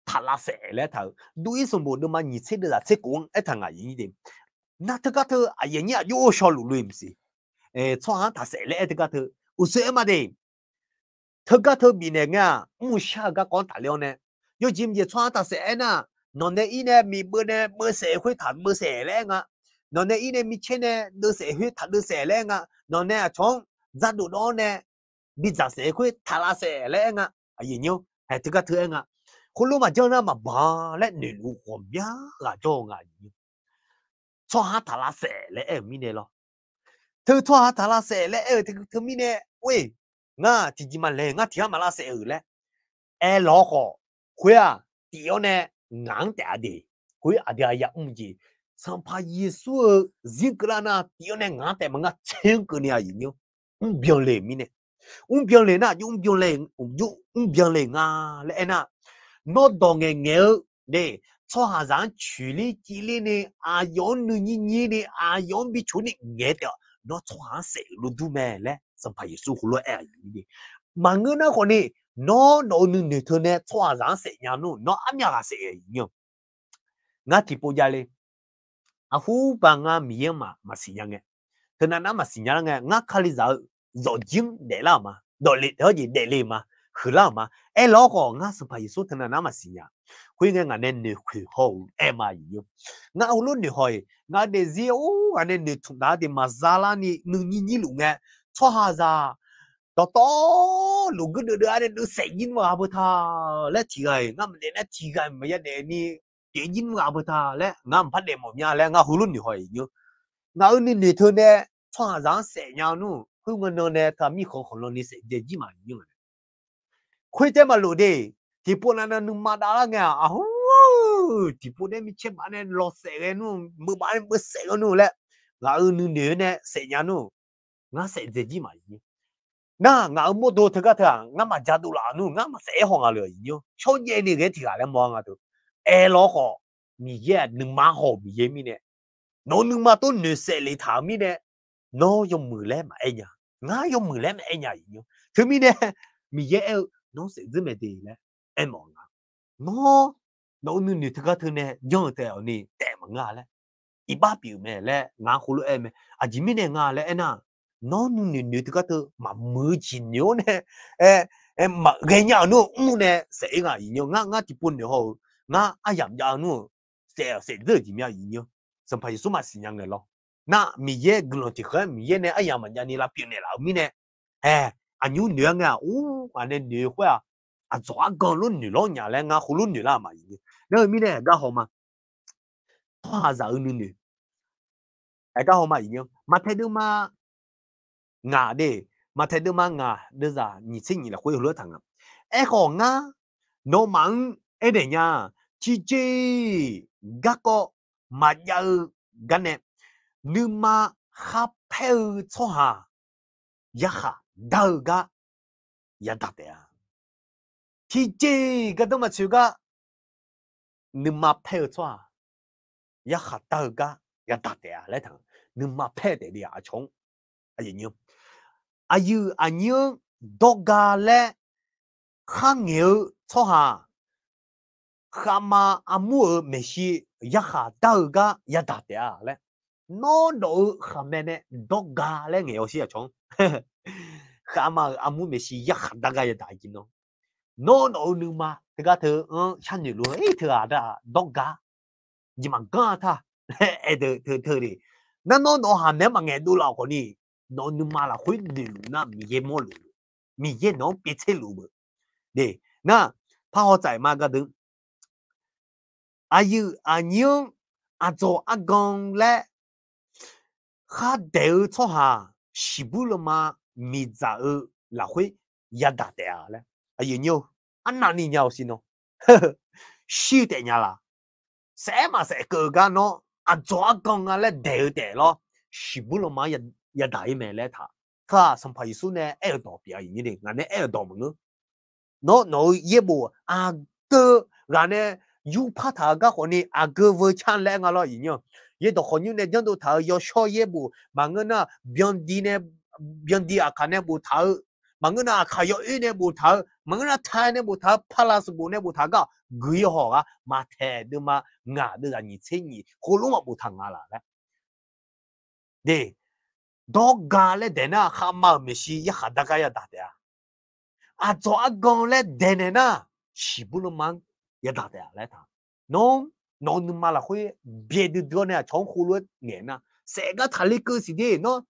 [SPEAKER 1] 他拉寫咧頭，對什麼都嘛你切的啦切講一堂啊已經，那這個都啊人家有少路路唔是？錯行他寫咧這個都有些嘛的，這個都邊嘅啊，唔下個講大量呢，有知唔知錯行他寫呢？nó này in này mi bữa này bữa sẽ huyết thành bữa sẽ lên à nó này in này mi trên này bữa sẽ huyết thành bữa sẽ lên à nó này trong ra đủ đó này bị giả sẽ huyết thành là sẽ lên à gì nhiêu hay thứ cái thứ anh à hôm lúc mà cho nó mà bà lên nền u hồn nhá là cho ngài cho hắn thành là sẽ lên em mi này lo thứ cho hắn thành là sẽ lên em thứ mi này ui ngà thì chỉ mà lên ngà thì mà là sẽ ở lên em lo họ khuya tiểu này ngang đẻ đi, cuối à đi à gì, sang pa Giêsu riêng cái na tiểu này ngang đẻ mà ngang chén cái này gì nhá, biểu lệ mi này, biểu lệ na, biểu lệ, biểu lệ nga, lẽ na, nó đong nghe để cho hà giang xử lý chỉ lý này, à yon nữ nhi này, à yon bị chủ này nghe được, nó cho hà sẽ luôn du mẹ lẽ, sang pa Giêsu hồ lô gì, mà người na còn này nó nữ thôi nè cho rằng sẽ nhà nó ám nhà sẽ nhiều ngã thì bây giờ lên à hú bằng à miếng mà xí nhà nghe thế nên mà xí nhà nghe ngã khai lý giáo rồi chính để làm mà rồi để gì để làm mà khử làm mà em lo có ngã sự phải số thế nên mà xí nhà huy nghe ngã nên nửa khử hậu em mà nhiều ngã luôn nửa hồi ngã để gì ngã nên nửa thùng đá để mà ra là nửa nhí luôn nghe cho hà ra đó lúc cứ đưa anh đưa sẽ nhìn vào bờ thà lẽ chỉ cái ngắm đến lẽ chỉ cái mà để ni để nhìn vào bờ thà lẽ ngắm phát để một nhà lẽ ngắm luôn nhiều hỏi nhiều ngắm nên nửa thôi nè cho rằng sẽ nhau nu không ngờ nè thà mi không không nè sẽ để gì mà nhiều khuyên thế mà lù đi thì bọn anh nung mà đã nghe à hú thì bọn em chết bạn em lọt sẽ cái nu mưa bạn em mưa sẽ cái nu lẽ ngắm nửa nè sẽ nhau nu ngắm sẽ để gì mà nhiều na ngã mua đồ thứ cái thằng ngã mà giá đồ là nu ngã mà sẽ hoàng à lười nhiều cho nhẹ này cái thì là mua ngã đồ lo họ mi ye đừng mà họ mi ye mi nè nó đừng mà tôi nửa sẽ lấy thả mi nè nó dùng mười lẻ mà anh nhá ngã dùng mười lẻ mà anh nhá nhiều thứ mi nè mi ye nó sẽ giữ mẹ đi nè em mong ngã nó nửa thứ cái thứ nè do tèo nè tèo mà ngã lẽ 一把表咩咧，俺葫芦咩，啊，前面咧俺咧那，孬女这个都嘛没钱牛呢，嘛人家孬呢，谁个人牛，俺基本的好，俺人家孬，谁这怎么样人牛，什么什么事样的咯，那米耶个咯，就很米耶呢，人们家你那表呢啦，米呢，牛娘啊，俺那女会啊，做讲咯女老娘嘞，俺葫芦女啦嘛，那米呢，刚好嘛。hoa giờ nữ ai cả hôm mà thấy được mà ngã đi mà thấy được mà ngã đưa ra nhị sinh nhị là khối lúa thằng ai họ ngã nó mắng ai để nha chi gác có mà giờ gan nè nhưng mà khắp theo cho hà ya ha đau ga ya đạp đấy à chi cái đó mà chịu ga nhưng mà theo cho hà ya ha đau ga ya đạp đấy à lấy thằng nhưng mà phê để đi à chống anh như doga lệ khang nhiều cho hà khama amu meshi ya ha doga ya đạt à lệ nó độ khame nè doga lệ nhiều xí à chống khama amu meshi ya ha doga ya đạt nó độ nhưng mà cái cái thứ chăn nhiều luôn ấy thứ à đó doga nhưng mà cái ta thứ đi nó hàm nếu mà nghe đủ là có đi nó nhưng mà là khuyết điều na mi ye nó biết thế lù để na phá họ giải mà cái thứ ai nhung cho gong lẽ khá đều cho hà sĩ bù mà mi giả là khuyết ya đạt à lẽ ai nhiều anh nào đi nhau xin nó siêu tệ nhà là sẽ mà sẽ cờ ga nó cho gong lẽ đều tệ lo sĩ bù mà ya đại mẹ lẽ thà khá sắm phải số này ở đó bị ai như thế anh này ở đó mà nó ye bộ cơ anh này yu phát thà cái họ này cơ với chan lẽ ngalo gì nhở ye đó họ như này dân đồ thà yo show ye bộ mà người na bion đi cái này bộ thà mà người na khai yo này bộ thà mà người na thay này bộ thà palace bộ này bộ thà cái người họ mà thế được mà ngã được là như thế nhỉ hồ lô mà bộ thằng ngã là đấy đó gà lẽ đền à khăm mà xí ya hạt cái ya đạt à cho gong lẽ đền à xí bù mang ya đạt lẽ thà nó nhưng mà là khối biết được đó nè trong hồ lô nghe na sẽ cái thằng cái gì đấy nó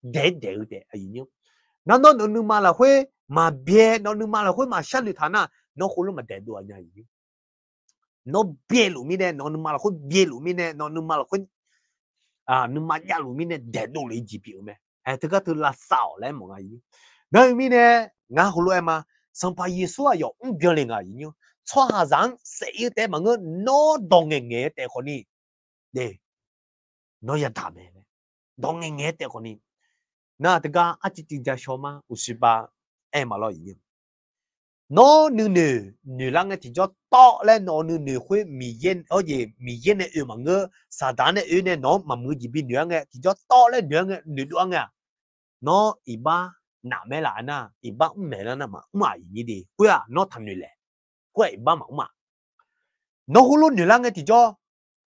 [SPEAKER 1] để ấy nhá nó nhưng mà là khối mà biết nó nhưng mà là khối mà sáng được thằng na nó hồ lô mà để được anh nhá nó biết luôn mi nè nó nhưng mà là khối biết luôn mi nè nó nhưng mà là khối nhưng mà nhà luôn mi nè để đồ lấy gì biểu mẹ, thứ cái thứ là sao lấy mọi người, nơi mi nè ngã hồ lô em sắm phải Giêsu à, yo biểu lên à, nhớ, cho hà rằng sẽ yêu thế mà ngơ nó đồng nghe thế con đi, để nó ya đam mẹ, đồng nghe thế con đi, na thứ cái chỉ tin ra số mà, usiba em mà lo gì, nó nữ lang cái thì cho to lên nó nữ khuyết mì yên này mà ngơ sa đan này này nó mà mưa gì bên nữ cái thì cho to lên nữ đoan à nó iba nằm mẹ là na iba mẹ là na mà gì đi quê à nó thành nữ lệ quê iba mà nó hú luôn nữ lang cái thì cho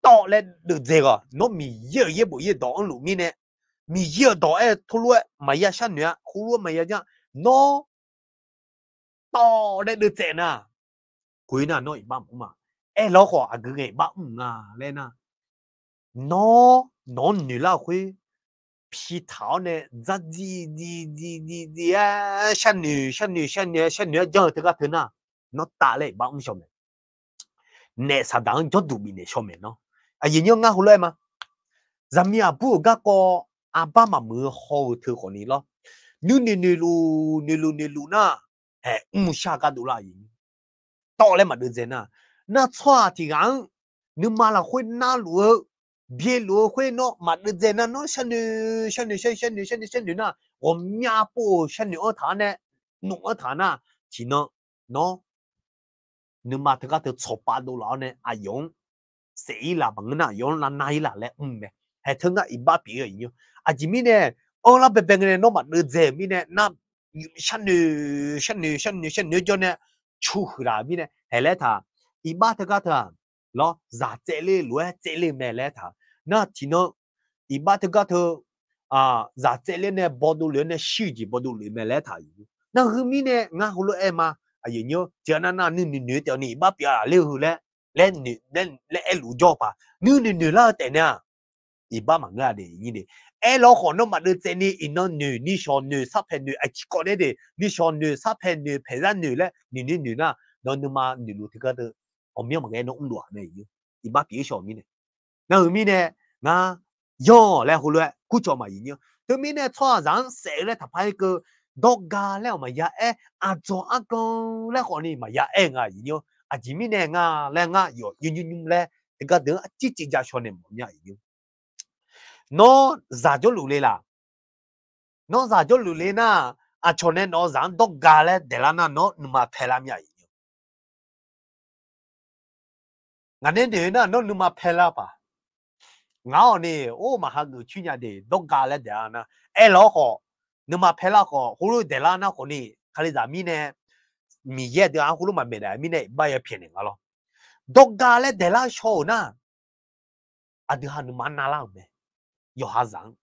[SPEAKER 1] to lên được gì cả nó mì ye bộ ye đó lũ mi này mì ye đó thôi luôn mà ya san nữ hú luôn mà ya nhá nó to lên được thế na cuối na nó bám mà lo họ cái nghề bám lên na nó như là khối phi thảo này ra gì san nữ cho thứ cái thứ na nó tạ lại bám xong này nè sao đang cho đủ bị nè xong này nó gì nhớ ngã hồi mà zamia bu cái co ba mà mưa hồ thứ con này lo nư lu na xa cái đủ là gì to lên mà được gì na na choa thì gắng nhưng mà là khối na lúa bia lúa khối nó mà được gì na nó san nữ na ôm nhà po san nữ ở thà nè nung ở thà na chỉ nó nhưng mà thực ra từ chụp ba đô la nè dùng sẽ là bằng na dùng là này là lẽ nè hay thường cái ba bị cái gì chỉ mi nè là bên bên này nó mà được gì mi nè na san nữ cho nè chú là mi nè hay lẽ thà ba thực ra thà lo giả chế li lúa chế li mẹ lẽ thà 那只能一把这个头在这里呢，包都里呢，手机包都里面来他有。那后面呢，俺后来嘛，有妞，叫那女的你把别留后来，来女来路叫吧，女啦的呢，一把嘛俺的你的，哎老好那么的在你一那女小女啥陪女，哎几个来的，你小女啥陪女陪上女嘞，女啦，那嘛女路这个的，后面嘛俺弄多呢有，一把别小米的，那后面呢，俺哟来后来，古叫嘛有妞。对面呢，车上谁来他拍个多家了嘛呀？哎，做公来和你嘛呀？哎啊，有前面呢来有来，这个等几家小呢嘛呀有。喏，咋就路来啦？喏，咋就路来呢？从那喏上多家嘞，得啦那喏嘛拍啦呀有。俺那人呢，喏嘛拍啦吧？我呢，我嘛还个去年的多家嘞的啊那，哎老好。那么拍了好，葫芦得了那好呢，看你咋米呢？米也得俺葫芦嘛没得，米呢把也骗人了。多家嘞得了小呢，得哈你妈拿了没？有哈上，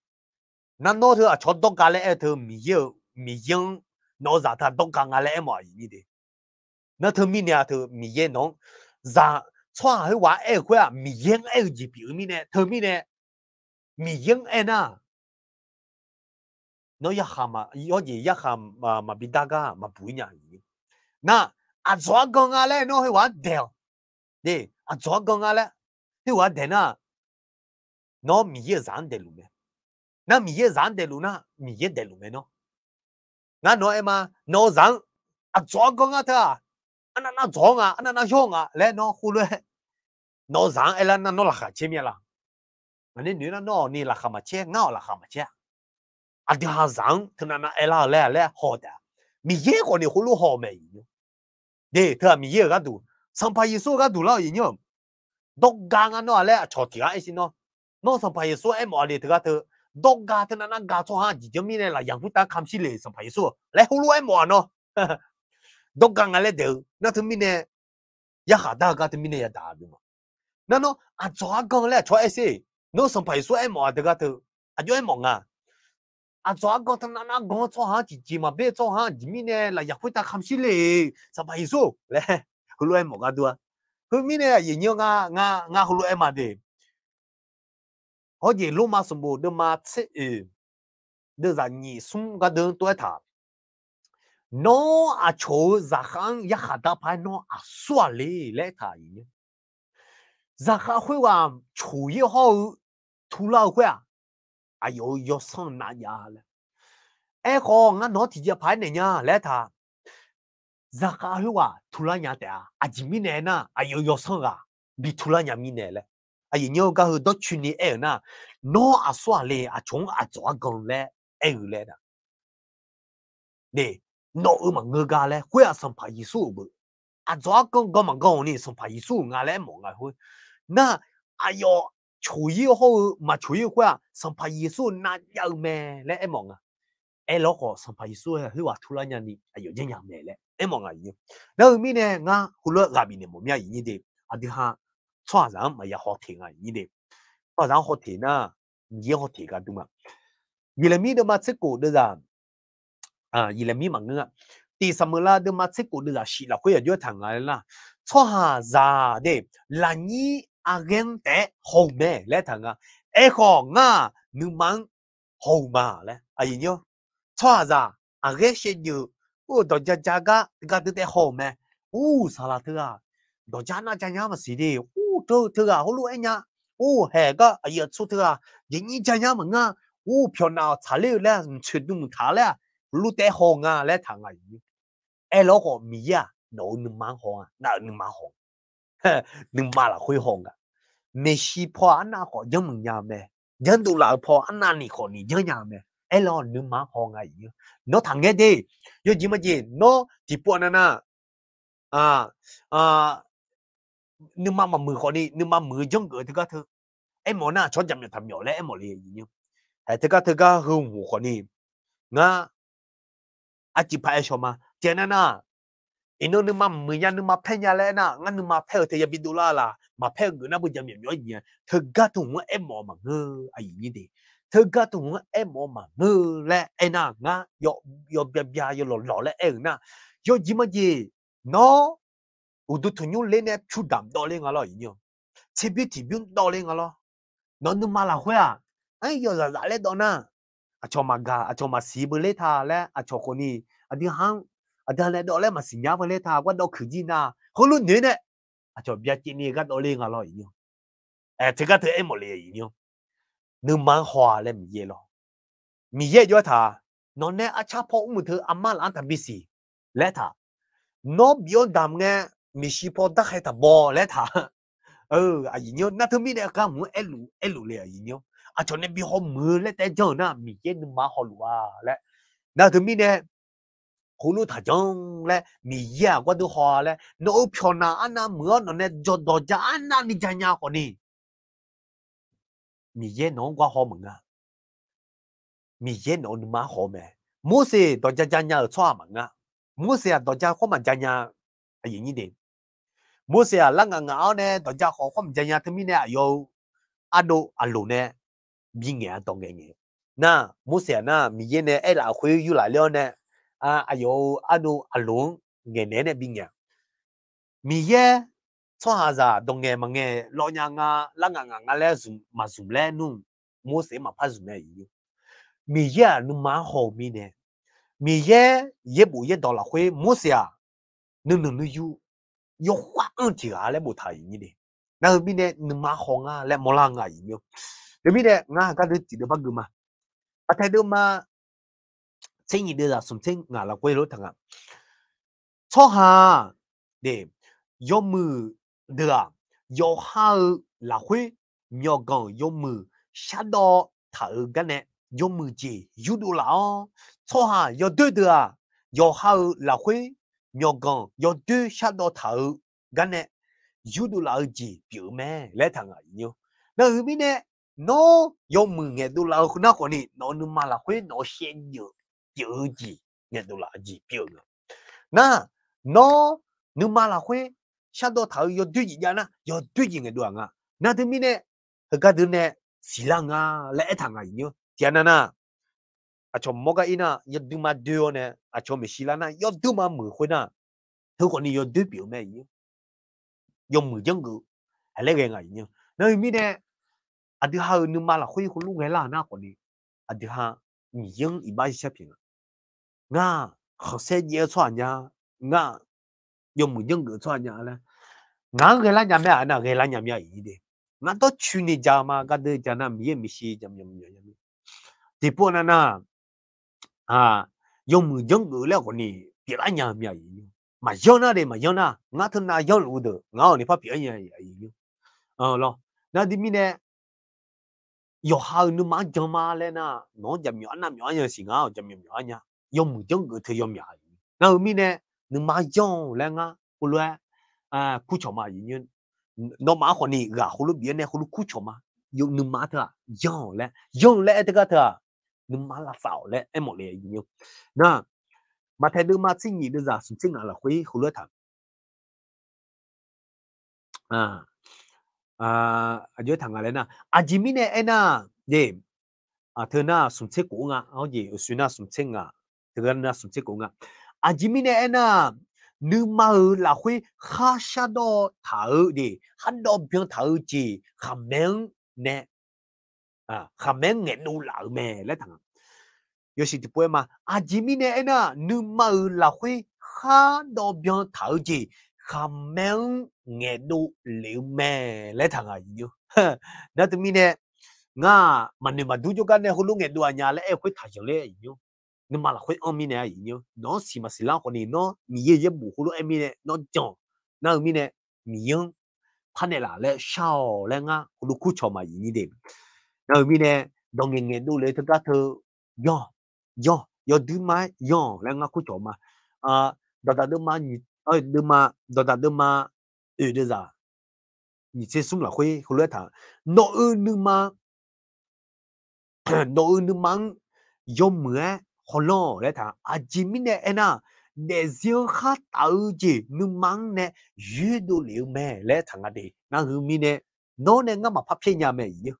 [SPEAKER 1] 那老头朝多家嘞头米英，那啥他多家俺嘞嘛伊的，那头米呢头米也弄，啥穿还话会啊米英就比米呢，头米呢米英呢。nó ya hama yo je ya ham ma bidaga ma punya yi na zwa gong ale no he wa del de zwa gong ale he wa de na no mi ye zan de lu me na mi ye zan de lu na mi ye de lu me no na no ema no zan zwa gong ta ana na zwa ana na yo le no hu le no zan ele na no la kha che mi la ani ni na no ni la kha ma che ngao la kha ma che đi hà giang thằng nào ela lẹ họ đã mi ye còn đi hulu họ mày để thằng mi ye cái đủ sang phải số cái đủ là gì nhỉ đốc gang anh nó lẹ cho thì cái gì nó sang phải số em ở đây thằng cái đốc gang thằng nào gang cho hàng gì cho mi này là yang phụ ta khám xí lệ sang phải số lẹ hulu em ở nó đốc gang anh lẹ đều nó thằng mi này ya hà ta cái thằng mi này ya đã đúng không nó cho gang lẹ cho ai xí nó sang phải số em ở thằng cái cho em ở cho con thằng nào con cho hàng chỉ mà biết cho hàng chỉ mi này làอยาก ta khám xí lệ sao phải số lẽ hulu em một cái đua hulu mi này gì nhiều nga hulu em mà đi họ gì lúc mà sum bồ đưa mà chết đưa ra nhị sum cái đường tuổi thà nó chỗ ra hàng ya hạt phải nó xóa lệ lẽ thà gì ra hàng hộiว่า处于好土老会有上哪呀了哎好俺哪提前排呢呀来他ra khai wa thula nya ta ajimi ne na ayo song ga bi thula nya mi ne le ayi nyo ga ho do chuni e na no aswa le a chong a zwa gong le e le da de no ma ngơ ga le hwe a sam pa yi su bu a zwa gong go ma gong ni sam pa yi su nga le mo nga hu na ayo chu yi ho ma chu yi hwa sam pa yi su na yao me le e mo nga e lo ko sam pa yi su he wa thula nya ni ayo nya nya me le em mọi người nếu mình nè ngã hulu gặp mình một mấy gì đi đi ha cho rằng mà ya học tiếng à gì đi cho rằng học tiếng à gì học tiếng cả đúng không vì là mình đó mà sẽ cố được ra vì là mình mà ngã thì sao mà là đó mà sẽ cố được ra xí là phải ở chỗ thằng này là cho ha ra đi là nhỉ agent để hậu mẹ lấy thằng à khó ngã nhưng mà hậu mà lấy gì nhá cho ra agent sẽ như 너 자자가 그가 그때 홈에 오 살아트가 너 자나 자냐 마시디 오저 트가 홀로 했냐 오 해가 아야 초트가 얘니 자냐 뭔가 오 변나 잘래래 최둥 달래 루때 홍아 래 당아 에로고 미야 너 능만 홍아 나 능만 홍 능마라 회 홍아 메시 포 안나 거 영문냐매 연도라 포 안나니 거니 영냐매 에로 능만 홍아 nó thằng nghe đi yo gì mà gì nó chỉ buồn na nhưng mà mười khó đi nhưng mà mười giống người thì cái thứ em muốn na cho chậm được thầm nhỏ lẽ em muốn gì nhỉ thì cái hương hồ khó đi ngã chỉ phải cho mà cho nên ino numa munya numa penya le na nga numa pe te yabidula la ma pe gu na bu jam yo yin te ga tu mo e mo ma nge ai ni de te ga tu mo e mo ma nge le e na nga yo bia yo lo le e na yo ji ma ji no u du tu nyu le ne chu dam do le nga lo yin yo che bi ti bi do le nga lo no numa la hwa ai yo la le do na a cho ma ga a cho ma si bu le tha le a cho ko ni a di hang à đó là đó là mà sinh nhật với ta quan đâu khử gì na không luôn nữa nè à cho biết chuyện này cái đó lên à lo ý nhau à thế cái thứ em một liền ý nhau nếu mà hòa lên mình lo mình cho ta nó nè à cha phụ một thứ amma là anh ta biết gì lẽ ta nó biểu đam nghe mình chỉ phụ đắc hay ta bỏ lẽ ta à ý nhau na thứ mình nè cái muốn elu liền ý nhau à cho nên bị họ mưa lẽ tại giờ na mình nếu mà họ lúa lẽ na thứ mình nè hồ lô thà chong lẽ mì ya qua đồ hoa lẽ nó phiêu na anh mưa nó nè cho đồ cha anh đi chơi nhà con đi mì ya nó qua hoa mừng à mì ya nó mà hoa mẹ mua xe đồ cha chơi nhà ở xoa mừng à mua xe đồ cha không mà chơi nhà à gì đi mua xe lăng ngang áo nè đồ cha không chơi nhà thì mình nè yêu alo nè bị nghe đồ nghe na mua xe na mì ya nè ai là khuya yêu lại luôn nè ayo alone nghe nè bị nghe mi ye cho hà ra đồng nghe mà nghe lo nhà nga la nga lẽ zoom lẽ nu mua sẽ mà phát zoom này mi ye nu mà hồ mi nè mi ye bu ye đó là khuê mua sẽ nu yu hoa chỉ lẽ bu thay như thế na mi nè nu mà hồ nga lẽ mua la nga yêu để mi nè nga cái đứa chỉ được bắt mà thay được mà sinh ý đưa ra sum sinh nga là quê lối thằng à cho hà để yo mù được yo ha là khuê nhỏ gần yo mù sát đo thở cái này yo mù gì yu đủ lão cho hà yo đưa được yo ha là khuê nhỏ gần yo đưa sát đo thở cái này yu đủ lão gì biểu mẹ lấy thằng ấy nhiêu nơi bên này nó yo mù nghe đủ lão nó còn đi nó nu mà là khuê nó xen nhiều biểu gì nghe đủ lão gì biểu na nó nu mà là khuê sao đó thầu yo tuy gì na yo tuy gì người đoàn à na thứ mi nè cái thứ nè xí lang à lẽ thằng à nhiêu tiền na à cho mua cái ina yo du mà đưa nè à cho mình xí lang na yo du mà mười khuê na thứ còn yo du biểu mẹ nhiêu yo mười dân ngữ hay lấy cái nhiêu nơi mi nè à thứ hai nu mà là khuê khuê lúc ngày là na còn đi à thứ hai mi dân ibai xếp hình nga học sinh nhớ cho nhà nga yo mười dân ngữ cho nhà là nga cái là nhà mẹ na cái là nhà mẹ ý đi nga to chu ni jama cái đó jana mi mi si jam thì bữa na dùng dân ngữ là còn ni biết là nhà mẹ ý mà yo na mà yo na nga thân na yo lu được nga ni phát biểu nhà ý lo na đi mi nè yo ha nu mà jama lên na nó jam nhỏ nhà gì nga jam nhỏ nhà dùng dân ngữ thì yo mẹ na mi nè nu mà yo lên nga cú chó mà như nó mà còn đi gà hulu biển này hulu cú chó mà dùng nấm má thôi dùng lẽ thế cái thôi nấm má là phảo lẽ em một lẽ nhiều na mà thấy nấm má sinh nhị đưa ra sinh sinh là khuấy hulu thằng dưới thằng này na Jimmy này na để thưa na sinh sinh cũng à gì suy na sinh sinh thưa na sinh sinh cũng Jimmy này na nếu mà là khuy khá xa đó thở đi hắn đó biến thở chỉ khám men nè khám men nghe đủ lão mẹ lấy thằng yo si thì bữa mà Jimmy nè na nếu mà là khuy khá đó biến thở chỉ khám men nghe đủ lão mẹ lấy thằng à yêu na tụi mình nè nga mà nếu mà đủ cho cái này hulu nghe đủ nhà lấy khuy thở cho lấy yêu nhưng mà là khuy ông mình này nhiều nó xí mà xí lang còn nó nhiều bù hulu em mình nó chọn nó mình này miếng pan này là lẽ sao lẽ ngã hulu cú chọn mà gì đấy nó mình này đồng nghe đủ lấy tất cả thứ yo đứa mai lẽ ngã cú chọn mà đó là đứa mà đó là đứa mà đưa ra你这什么了会后来他那你嘛那你忙有么好咯来他Jimmy呢那 để riêng khác tạo gì nhưng mang nè dư đồ liệu mẹ lẽ thằng à đi nó hư mi nè nó nè ngắm mà phát hiện nhà mẹ gì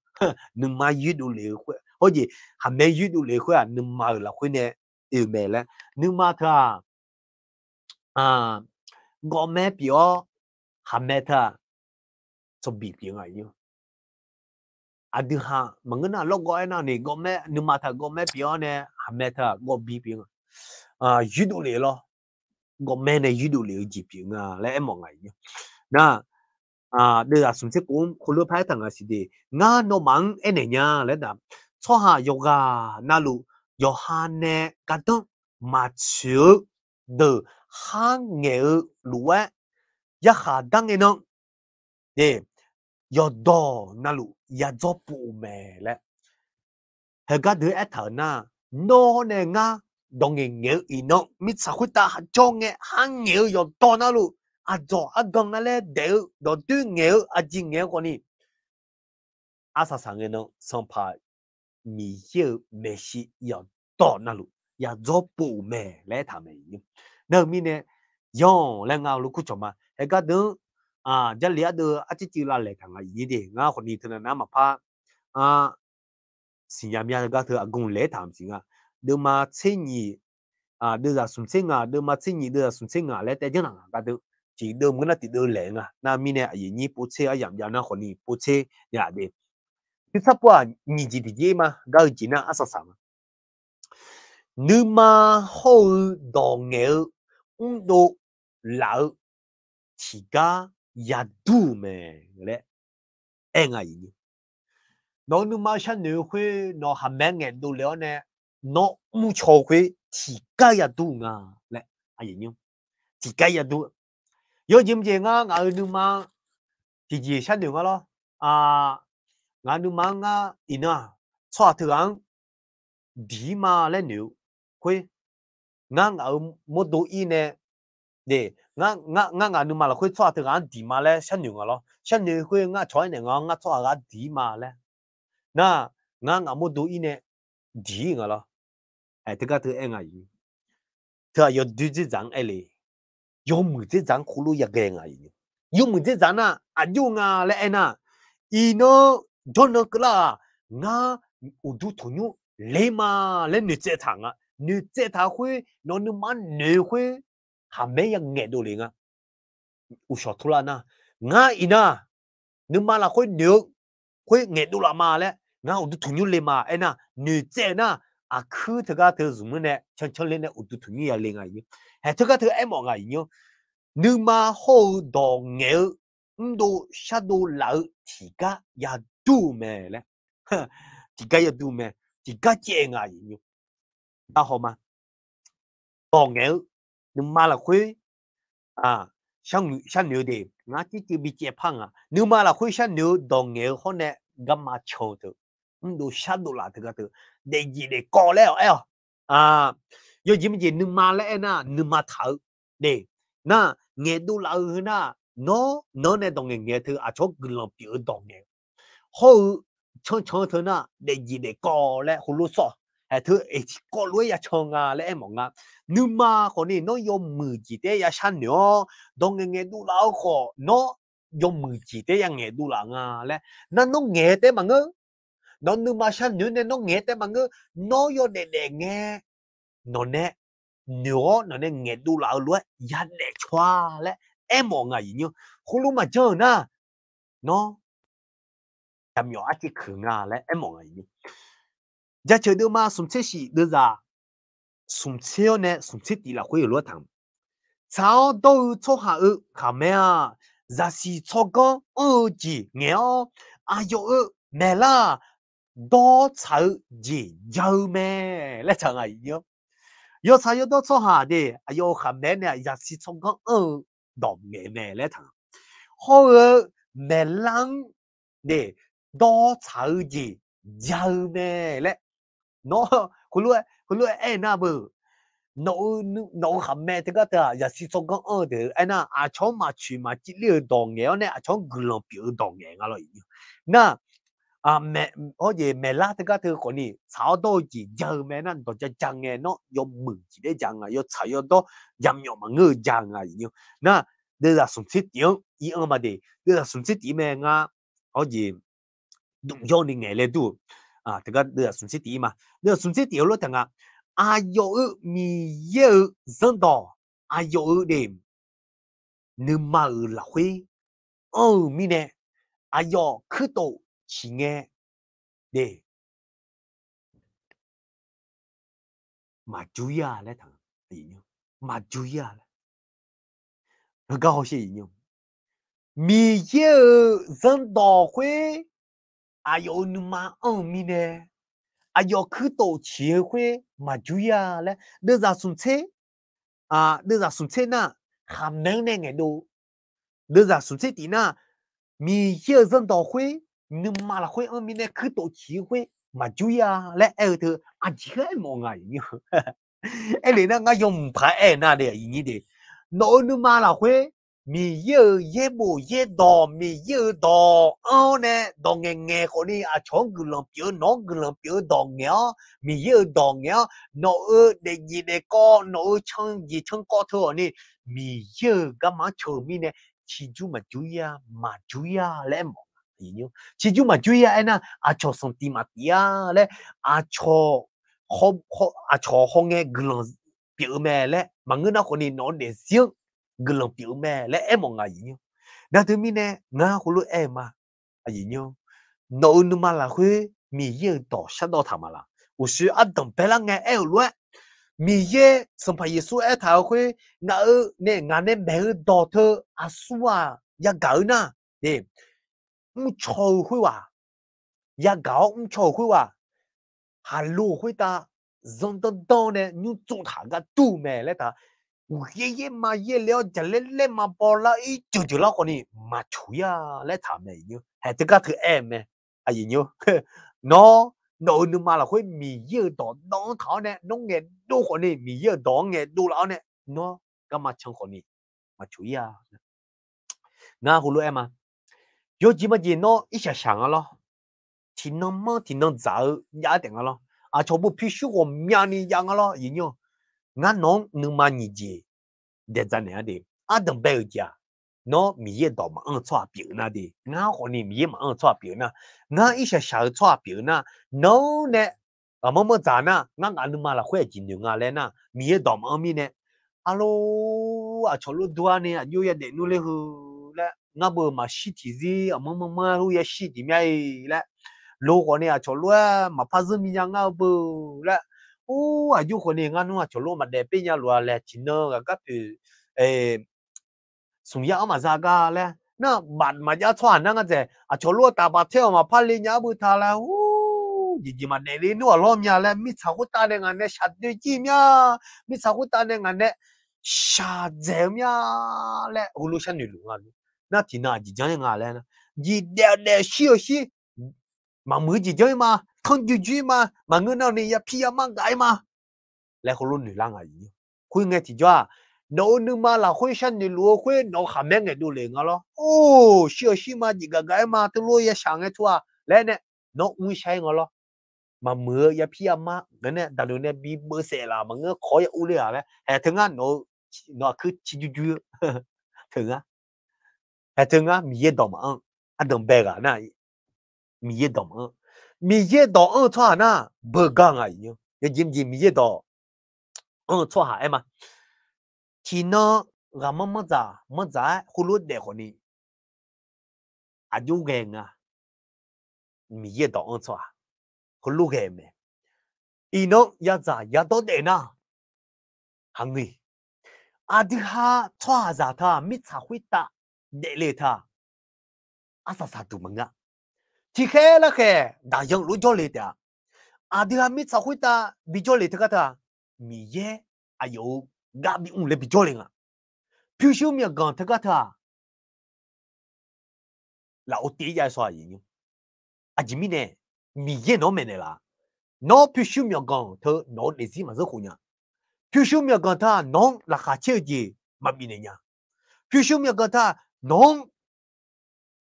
[SPEAKER 1] nhưng mà dư đồ liệu có gì hàm mẹ dư đồ liệu à nhưng mà là khuyên nè yêu mẹ lẽ nhưng mà thà à gọi mẹ biểu hàm mẹ thà cho bị tiếng ai yêu ada ha mengena lo gọi na ni gọi mẹ nhưng mà thà gọi mẹ biểu nè hàm mẹ thà gọi bị tiếng dư đồ liệu lo gọi mẹ này dư đồ liệu gì tiếng lẽ em mọi ngày na đưa ra sum se cũng kholo phái thằng à gì nga no mang ene nya le da cho ha yoga na lu yohane ka to ma chu de hang nge lu wa ya ha dang eno de yo do na lu ya zo pu me le he ga de at na no ne nga dong nge ino mit sa khuta cho nge hang nge yo do na lu à rồi à gần là đều đồ tư nghèo à chỉ nghèo còn đi à sao sang cái nó xong phải mi yêu mẹ sĩ要到那路要做补咩来他们用那咪呢用来熬路苦做嘛那个都这里都只只啦来看啊一点啊คนนี้เท่านั้นมาพาสิ่งอย่างนี้ก็เธอกุ้งเละทำสิ่งเดี๋ยวมาเช่นนี้เดี๋ยวจะสุ่มเช่นเดี๋ยวมาเช่นนี้เดี๋ยวจะสุ่มเช่นแล้วแต่ยังไงก็เดี๋ยวchỉ đưa mình là chỉ đưa lệ na mi này ấy nhỉ bố chế ấy làm naคนนี้bố chế nhà đi thì sắp qua nhị gì thì gì mà cái gì na asa sao nếu mà hậu đồng nghèo độ lão thì cả ya đủ mẹ lẽ em ấy nhỉ nó nếu mà sang nếu khuê nó hàm mẹ nghèo đủ lẽ nè nó mu cho khuê thì cả ya đủ ngà lẽ ấy nhỉ thì cả ya đủ有點嘢我你媽自己想點個咯我你媽ina錯特人啲嘛咧牛會冇到意呢de nga nu ma la khoi chwa ta di ma le shan nu nga lo shan nu khoi nga choi ne nga chwa ga di ma le na nga mo do i ne di nga lo ai ta ga tu e nga yi ta yo du ji zang e le yo mu ji zang khu lu ya ge nga yi yo mu ji zang na a yo nga le e na i no don no kla nga u du tu nyu le ma le nu je ta nga nu je ta khoi no nu ma nu khoi hà mấy yang nghe đồ liền u sọt thua là na nga ina nhưng mà là khối được khối nghe đồ là mà lẽ nga u thu nhu le mà ena nữ trẻ na khứ thực ra thứ dùng nè chân chân lên nè u thu nhu ya lên ngay hè thực ra thứ em mọi ngày nhớ nhưng mà hậu đồ nghe đồ sát đồ lão thì cả ya đủ mẹ lẽ thì cả ya đủ mẹ thì cả trẻ ngay nhớ ta hò mà đồ nghe nhưng mà là khối像牛的，我只比较胖牛嘛啦，会像牛当牛可能干嘛臭的，都杀到啦这个的，第二的高了哎哟有什么牛嘛嘞那牛嘛头的，那牛都老那，nó này当牛头chỗ cái lòng biểu当牛，好像头那第二的高了葫芦嗦。thứ có lối ya chong lẽ em mong nhưng mà còn này nó dùng 10 chỉ để ya san nữa đông nghe du lão khó nó dùng 10 chỉ để ya nghe du lão lẽ nó nghe để mà ngơ nó nhưng mà san nữa nên nó nghe để mà ngơ nó yo để nghe nó nè nữa nó nè nghe du lão luôn ya để choa lẽ em mong gì nhá không lúc mà chơi na nó làm nhỏ chỉ khử lẽ em mong gì giá chơi đưa mà sum chế sĩ đưa ra sum chế nè sum chế đi là khối lúa thằng sao đâu cho hạ khả mẹ giá sĩ cho con gì nghèo yo mẹ là đó chữ gì giàu mẹ lại chẳng ai nhớ yo sao đó cho hạ đi yo khả mẹ nè giá sĩ cho con đồng nghề mẹ lại thằng họ mẹ lăng để đó chữ gì giàu mẹ lại nóคุณรู้ไอ้น่ะบ่nó hàm mẹ thế cái à giờ xí trong cái đấy ai na chong mà chỉ mà chỉ liệu đồng nghèo nè chong gửi lòng biểu đồng nghèo rồi na mẹ có gì mẹ lá thì cái thứ còn đi炒多gì giờ mẹ nó đồ cho chẳng nghe nó dùng mừng chỉ để chẳng à, dùng炒要多飲用mà ngư chẳng à nhiều na đây là sung chết tiếng ý ông mà đi đây là sung chết tiếng mẹ nga có gì đúng cho nên nghe lên tu thì cái đây là sung chết tiếng mà đây là sung chết tiếng luôn thằng à yêu mi yêu dân đỏ yêu đêm nương mà là huy mi nè yêu cứ tổ chỉ nghe để mà chú ý là thằng gì nhỉ mà chú ý là nó cao gì nhỉ mi yêu dân đỏ huy yêu nương mà mi nè yêu cứ tổ chỉ huy mà chú ý là đưa ra sung chết đưa ra sung chết na hàm nâng nè nghe đồ đưa ra sung chết tí na mi yêu dân đỏ huy nhưng mà là huy mi nè cứ tổ chỉ huy mà chú ý là thứ chỉ cái một ngày nhỉ ấy là nó dùng phải na để ý như thế nỗi nhưng mà là huy mi yêu ye bù ye đỏ mi yêu đỏ nè đỏ nghe nghe của đi chọn cái lòng biểu nó cái lòng biểu đỏ nghe mi yêu đỏ nghe nó để gì để co nó chân gì chân co thôi nè mi yêu cái mà chờ mi nè chỉ chú mà chú ý lẽ mà ý nhớ chỉ chú mà chú ý ấy na cho xong tim mà tia lẽ cho không cho không nghe cái lòng biểu mẹ lẽ mà người nào còn đi nó để riêng cái lòng biểu mẹ lẽ em một ngày gì nhá, na thứ mi nè ngã của lũ em mà, gì nhá, nỗi nu mà là huế mi ye đỏ sát đỏ thảm mà là, u sư ăn đồng bé là nghe em luôn, mi ye xong phải Giêsu em thảo huế ngã nè ngã nè bé đỏ thơ su ya gạo na, nè, trâu huế ya gạo trâu huế hà lô huế ta, dân tân tân nè như chúng ta cái tu mẹ lẽ ta. Ye mà ye leo chả lên mà bỏ lại chú lão con đi mà chú ya lấy thảm này nhá hay tất cả thứ em nè gì nhá nó nội nhưng mà là khối mì ye đỏ đỏ thảo nè nó nghe đu con đi mì ye đỏ nghe đu lão nè nó cái mà chẳng con đi mà chú ya ngã hồ lô em à yo chỉ mà gì nó ít sáng à lo thì nó dạo giá tiền à lo cho bố必须我命你养啊lo gì nhá ngã nó nhưng mà gì để ra này đi đồng bào gia nó mi đỏ mà ăn xoa biểu na đi ngã họ ni mi mà ăn xoa biểu na ngã ít sao xoa biểu na nó nè mà ra na ngã ngã mà là khỏe chín nhiều ngã lên na mi đỏ mà ăn mi nè alo cho lúc đua nè yêu ya để nuôi hư là ngã bờ mà xí thì gì mà hu ya xí thì mày là lô họ nè cho lúc mà phát sinh mi ngã bờ là yêu họ nè ngã nó cho lúc mà đẹp bây giờ luôn là chín nó các thứ sung ya mà ra ga le na bạn mà ya chuan na cái cho lúa ta ba theo mà phát lên nhá bự thà là gì mà để đi nuôi lom nhà le mi sao ta để ngàn này sát đi chim nhá mi sao ta để ngàn này sát dẻo nhá le ulu san nữ luôn na thì na gì chẳng ngàn le na gì để xí mà mới gì chơi mà không gì mà người nào này ya pia mà gái mà le ulu nữ lang à gì khuyên nghe thì cho nó nhưng mà là khuyên san nữ lúa khuyên nó khám nghe đồ liền à lo xí mà gì cái mà tôi lúa ya sáng cái thua le nè nó uy sai ngó lo mà mưa ya pia mà cái này đã được này bị bơ sẻ là mà ngơ khó ya u liền à hè thường á nó cứ chỉ chú thường á mi ye đom ăn đom bè à na mi ye đom cho na bơ gang à nhá ya jim mi ye đom cho hả em à thì nó gà mất giá hulu để họ đi aju geng à mi ye đom cho hả hulu geng mẹ ino ya za ya to để na hàng người adiha cho za tha mi cha hui ta để lệ tha asa sa tu manga thì khe là khe đã yang lu cho lệ ta adiha mi cha hui ta bi cho lệ ta ta mi ye ayo ga bi le bi cho lệ nga phiêu siêu mi gan ta ta là ô tí ya so yi nyu ajimi ne mi ye no me ne la no phiêu siêu mi gan thơ no để gì mà rất khổ nhá phiêu siêu mi gan ta non là khá chơi gì mà bị này nhá phiêu siêu mi gan ta non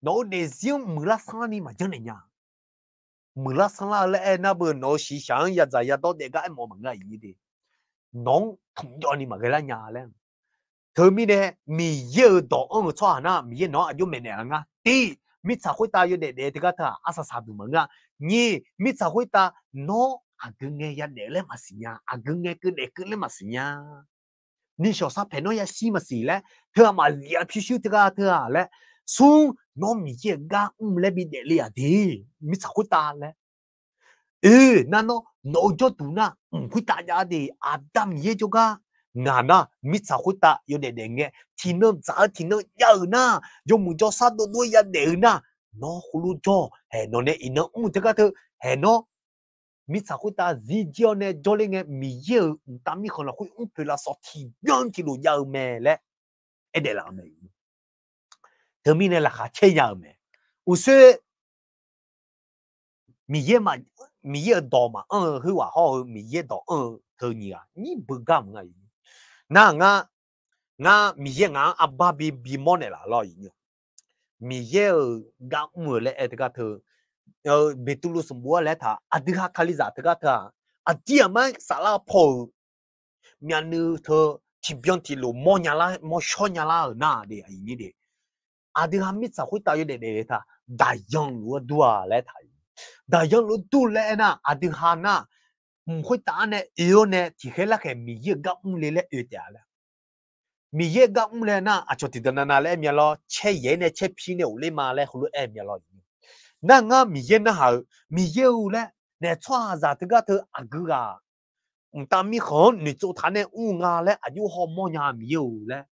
[SPEAKER 1] nó để riêng mưa là sao đi mà chẳng này nhá mưa lá sang lá lẽ na bữa nó xí sáng ya dài ya đó để cái mỏ bằng cái gì đi nóng thùng cho ni mà cái là nhà lên thưa mi nè mi yêu đó ông cho na mi nó ayo mẹ nè nga đi mi cha khôi ta yêu để cái thà asa sa du mà nga ni mi cha khôi ta nó cứ nghe ya để lên mà xí nha cứ nghe cứ để cứ lên mà xí nha你小啥朋友也西么西嘞？他嘛也必须这个他嘞，从我们这个来比的里啊的，没咋会打嘞？那孬就读那会打呀的，阿达也就个。ngàn na mi sa khuyết ta yo để nghe thì nó giá thì nó giờ na yo mu cho sát đôi ya để na nó khulu cho hè nó này nó thế cái thứ hè nó mi sa khuyết ta gì cho này cho lên nghe mi yêu ta mi không là khuyết phải là sao thì bien thì đủ giờ mẹ lẽ để làm mẹ thứ mi này là khá chơi giờ mẹ u sơ mi yêu mà mi yêu đó mà hư hòa họ mi yêu đó thôi nhỉ à ni bự gam ngay na nga mi ye nga abba bi mo ne la lo yin mi ye ga mu le et ga thu betulu sumbu le tha adha khali za ta ga tha adia ma sala pho myan nu tho ti byon ti lo mo nya la mo sho nya la na de ai ni de adha mi sa hui ta ye de tha da yang lu dua le tha da yang lu tu le na adha na hui ta ne yo ne ti khela ke mi ye ga mu le e ta la mi ye ga le na a cho ti da na le mi lo che ye ne che pi ne u le ma le khu e mi lo na nga mi ye na ha mi ye u le ne chwa za ta ga the a gu ga ta mi khon ni zo ta ne u nga le a yu ho mo nya mi ye u le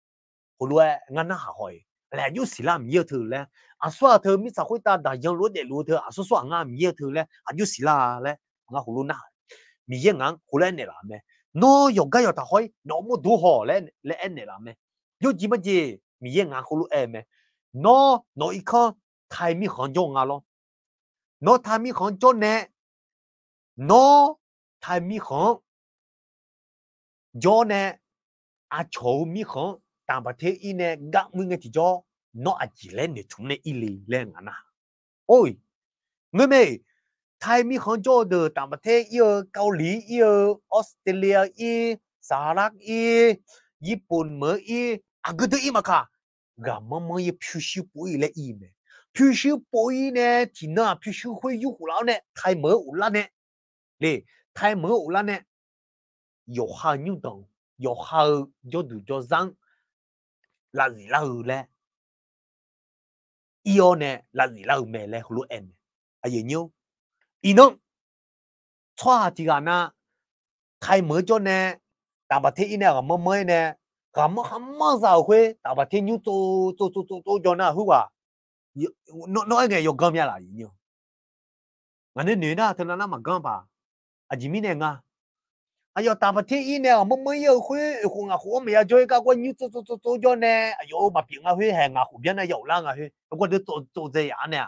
[SPEAKER 1] khu lu e nga na ha hoi le yu si la mi ye thu le a swa the mi sa hui ta da yang lu de lu the a so swa nga mi ye thu le a yu si la le nga khu lu na mi ye nga khu le ne la me no yo ga yo ta hoi no mo du ho le ne la me yo ji ma ji mi ye nga khu lu e me no i kho thai mi khon jo nga lo no thai mi khon jo ne no thai mi khon jo ne a cho mi khon ta ba the i ne ga mu nge ti jo no a ji le ne chu ne i li le nga na ôi người mẹ Thái mi khon cho được tạm bát thế yêu Cao Lý yêu Australia yêu Sa Lak yêu Nhật Bản mới yêu cứ thế mà cả gà mà yêu phiêu siêu bội lệ yêu nè phiêu siêu bội nè thì na phiêu siêu会yêu胡lão nè Thái mới u la nè nè Thái mới u la nè yêu hà nhiêu đồng yêu hà cho đủ cho rằng là gì là lệ yêu nè là gì là mẹ lệ lu em à gì nhiêu 이놈 초아지가나 khai mở cho nè ta bà thế ina mà mới nè cảm hâm mơ sao khuê ta bà thế nhu tô cho na hú à nó nghe yo gam ya la nhiều mà nên nữ na thế là mà gam bà à chỉ mi nè nga ayo ta bà thế ina mà mới yo khuê khu ngà khu mà chơi cái quan nhu tô cho nè ayo bà biển à khuê hàng ngà khu biển này yo la ngà khuê quan đứa tô dây à nè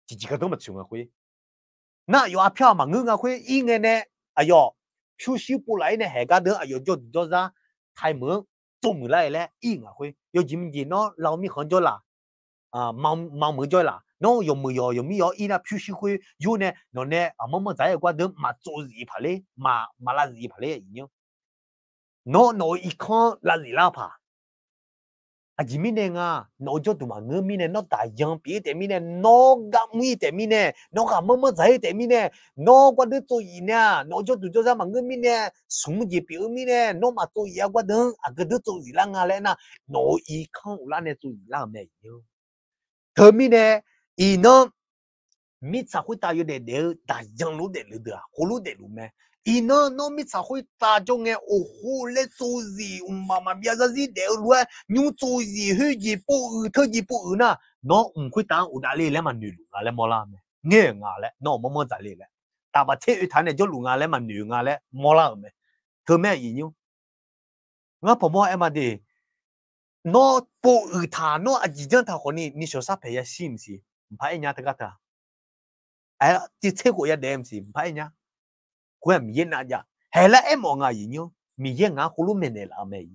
[SPEAKER 1] chỉ cái đó mà chịu ngà khuê那有阿票嘛？我会应该呢？哎呦，出手不来呢，还干得哎呦，叫啥？开门做不来嘞，应该会有几门子喏，老米很多啦，忙没做啦，喏有没有？伊那出手会有呢？喏呢，么在关得嘛做一排嘞，嘛拉一排嘞，一样。喏一看拉一拉怕。à chỉ mình nè nga nó cho tụi mà ngơ mình nè nó đại dương biết để mình nè nó gặp mi để mình nè nó gặp mơ dậy để mình nè nó quan đến tôi gì nè nó cho tụi cho ra mà ngơ mình nè súng gì biểu mình nè nó mà tôi gì quan đến cái đứa tôi gì là nga lẽ na nó ý không là nè tôi gì là mẹ yêu thơ mình nè ý nó mình sao会大有点大dương lúc để được hồ lúc để mẹ ý nó mi sao会大就nghe ô hồ lệ số gì mà bây giờ gì đều luôn nhưng số gì hơi gì bộ thơ gì bộ na nó会打我打哩来嘛女啊来莫啦nghe ngà lẽ nó mà giải lẽ ta bà thế thằng này cho lũ ngà lẽ mà nữ ngà lẽ莫啦mẹ thơ mẹ gì nhiêu ngà bỏ em mà đi nó bộ thà nó à chỉ chân thà con ni sợ sao phải xin gì phải nhà thằng ta à chỉ thế của nhà đem gì phải nha quên mi yên à hay là em mong gì nhiêu mi yên à khu lu men là mày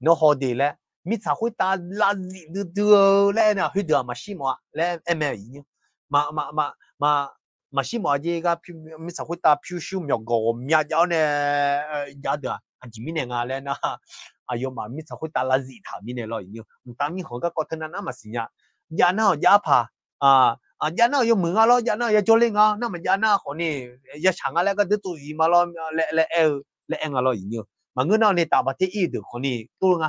[SPEAKER 1] nó họ đi là mi sao hội ta là gì đưa lên nào hơi đưa mà xí mà lên em mày nhiêu mà mà xí mà gì cái mình sao会打phiêu phiêu苗狗苗椒呢呀的啊几米呢啊嘞那哎呦嘛mình sao会打拉gì thà mình này lo nhiều ta mình học cái có thân nó mà xí nhá ya nào ya pa ya nào yo mừng lo ya nào ya cho lên nó mà ya nào họ nè ya chẳng cái cái thứ gì mà lo lẹ anh lo nhiều mà người nào nè ta bắt thế ý được họ nè tôi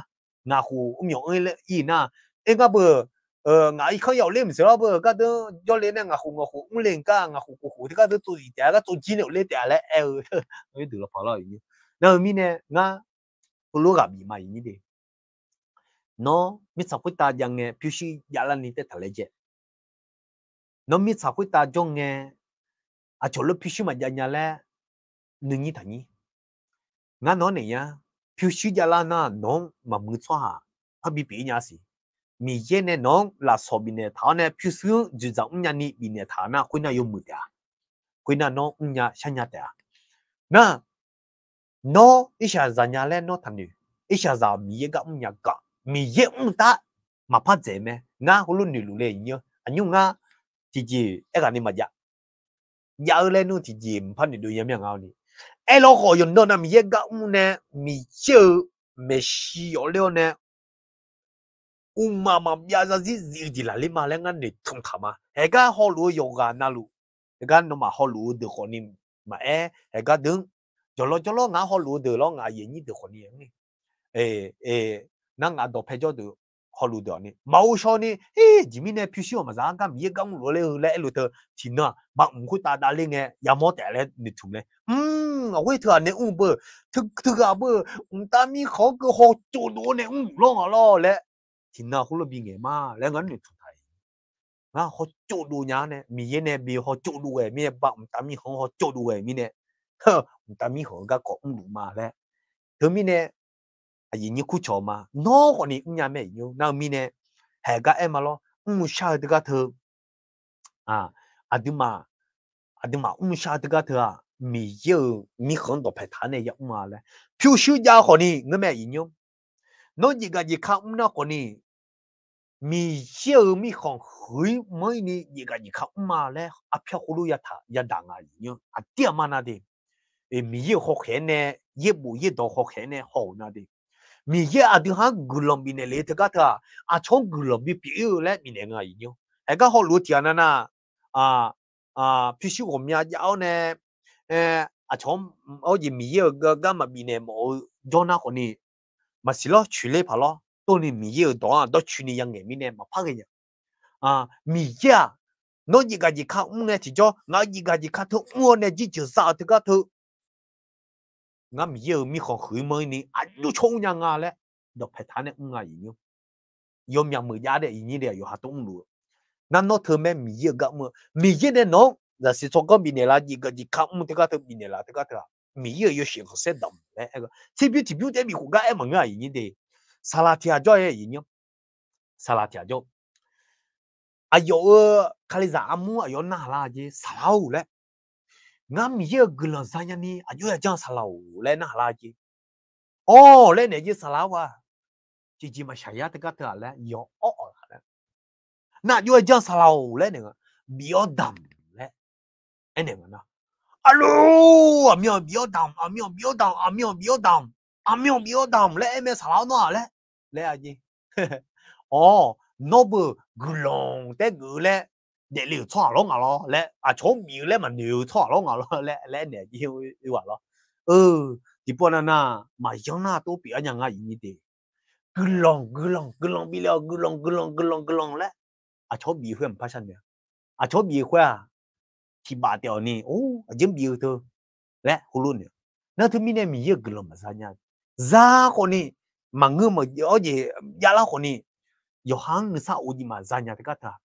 [SPEAKER 1] ngà khu nhiều ơi lẹ ý na em cái bữa ngài không有练少不？个都教练呢，我练个，我这个都做一点，个做几年练点嘞，哎，我就得了跑了已经。那后面呢，我录个密码已经的，喏，mi sao会打样嘅，必须亚兰你得睇嚟啫。喏mi sao会打种嘅，啊，除了必须嘛样样咧，你睇你，我喏你呀，必须亚兰那喏嘛冇错下，他比别人是。mi ye ne nong la so bi ne tha ne phu su ju za nya ni bi ne tha na khuna yo mu ta khuna no nya sha nya ta na no isha za nya le no tha ni isha za mi ye ga nya ga mi ye ta ma pha ze me nga hu lu ni lu le nyo anyu nga ji e ga ni ma ya ya le nu ji pha ni do ye mya nga ni e lo ho yo no na mi ye ga ne mi che me shi yo le ne umma biasa sih di la lima lengan di tung kama. Ega holu yoga nalu. Ega no ma holu de koni ma ega dung jolo nga holu de lo nga yeni de koni ni. Na nga do pejo de holu de ni. Mau sho ni jimine pisio ma za ga mi ga lo le lu de tina ba mu ta da le nge ya mo ta le ni tum le. Ôi thừa ne bơ thực à bơ ta mi khó cơ họ chỗ đồ ne lo lẽ thì nào cũng là bị nghề mà lẽ ngắn được thầy họ chỗ đồ nhá này mi ye này bị họ chỗ đồ ấy mi bạn ta mi họ chỗ đồ ấy mi này ta mi họ cái có đủ mà lẽ thứ mi này gì như cú chó mà nó còn đi nhà mẹ nhiều nào mi này hay cái em mà lo sao được cái thứ mà sao được cái thứ mi yêu mi很多排他那样嘛嘞，平时家伙呢我没用，那一个一看那个呢。mi siêu mi không hủy mới ni gì cả gì không mà lẽ áp theo hulu ya thà ya đàng à nhưng à tiệm mà na đi mi yêu học hệ nè yêu bu yêu đồ học hệ nè hậu na đi mi yêu à đi hàng gulom bi nè lệ thế cái thà à trong gulom bi biểu lẽ mi nè ngay nhưng cái hậu lu tiền na phía sau của mi giáo nè trong ở gì mi yêu cái mà bi nè mỗi cho nó còn ni mà xí lo chửi lấy phải lo tôi nên mi yêu đó đó chửi ni yang nghe mi nè mà phá cái gì mi ya nó gì cái gì không nghe thì cho nó gì cái gì khác thôi mua nè chỉ chịu sao thì cái thôi ngã mi yêu mi không hủy mới ni anh nó trông nhang à lẽ đọc phải thằng này ngay nhiều yếm yang mới giá đấy như đấy, hạt tung luôn ngã nó thưa mẹ mi yêu cái mi yêu này nó là sự cho cái mi này là gì cái gì không thì cái thôi mi này là cái thôi mi yêu yêu chuyện sẽ đậm đấy cái chỉ biểu đấy mi cũng cái em ngay như đấy Salatia cho ấy nhiều Salatia cho ayo kaliza amu ayo na la ji salau le ngam ye gulan sanya ni ayo ya jang salau le na la ji le ne ji salau wa ji ma shaya ta ka ta le yo la na yo jang salau le ne bio dam le ene na alo amyo bio dam bio dam le eme salau no le a ji nobu gulong te gule để liều cho nó ngà lo lẽ chỗ miêu lẽ mà liều cho nó ngà lo lẽ nè yêu yêu lo thì bọn na mà giống na tôi bị anh ngay như thế gulong bị leo gulong lẽ chỗ miêu phải không phát sinh nè chỗ miêu phải thì bà tiểu nè giống miêu thôi lẽ luôn nè nó thứ mình miêu gulong mà sao nhá ra con nè mà ngư mà ở gì giá lá con nè yohang nisa oji ma zanya te kata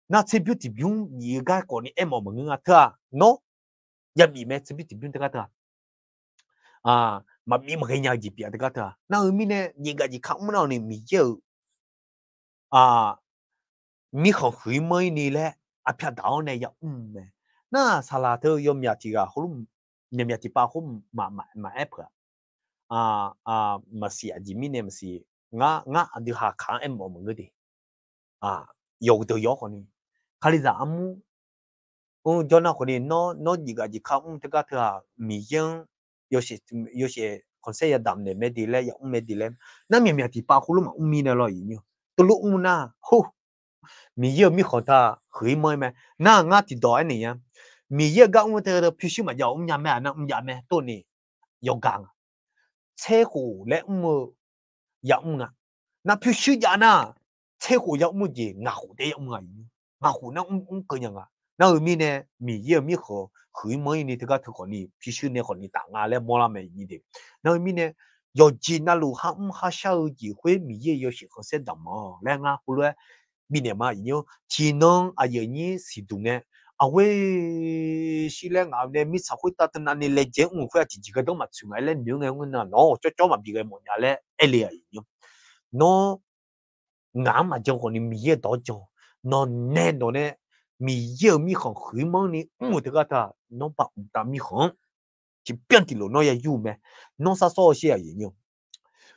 [SPEAKER 1] na tribute byung ni ga ko ni emo mga ta no ya bi me tribute byung te kata ma bi ma kenya ji pi te kata na mi ne ni ga ji khang mo ni mi je mi khong hui mai ni le a pya dao ne ya me na sala te yo mya ti ga hu ne mya ti pa hu ma app ma si a ji mi ne ma si nga adi ha khang emo mga di有的有可能，卡里在阿姆就那可能那几个看这个他米样有些 konsep ya dam ne medile ya medile na mi ti pa khulu ma umi ne lo yin to lu una ho mi ye mi khota hui moi me na nga ti do ni ya mi ye ga te pi shu ma ya nya me na ya me to ni yo gang che hu le ya nga na pi shu ya na che hu ya ji nga hu de ya nga hu na ko nya nga那mi呢，米叶米和回门呢，这个头可能必须呢可能打压来摸了没一点。那mi呢，要进那路哈哈小机会米叶要是合适的嘛，来啊，后来mi呢嘛，有技能啊，有你是度呢，啊喂，是来啊呢，mi才会打的那你来接我会几个都嘛出来了，牛个我那，喏，就嘛比个么样嘞，哎哩啊，有，喏，俺嘛就可能米叶多种，喏呢。mi ye mi hong hui mong ni de ga ta no ba ta mi hong chỉ biến thì nó ya yu me nó sa so xia yin yu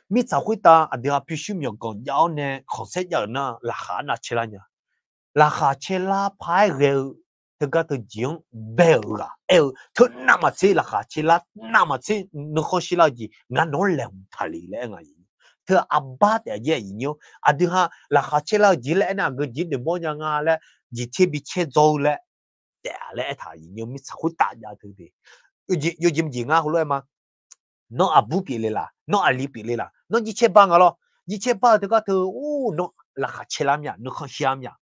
[SPEAKER 1] mi cha hui ta a de a pi shu mi gong yao ne khong se ya na la ha na che la nya la ha che la pai ge de ga de jing be ga e to na ma che la ha che la na ma che no kho shi la ji nga no le ta li le nga yin thưa abba de ye yin yu a de ha la ha che la ji le na ge ji de mo nya nga le ji che bi che zo le de le ta yin yu mi cha hui ta ya de de yo jim ji nga hu le ma nó à bù bì lì là nó à lì bì lì là nó đi chơi băng à lo đi chơi băng thì có thứ ô nó là khá chơi lắm nhá nó không xiêm nhá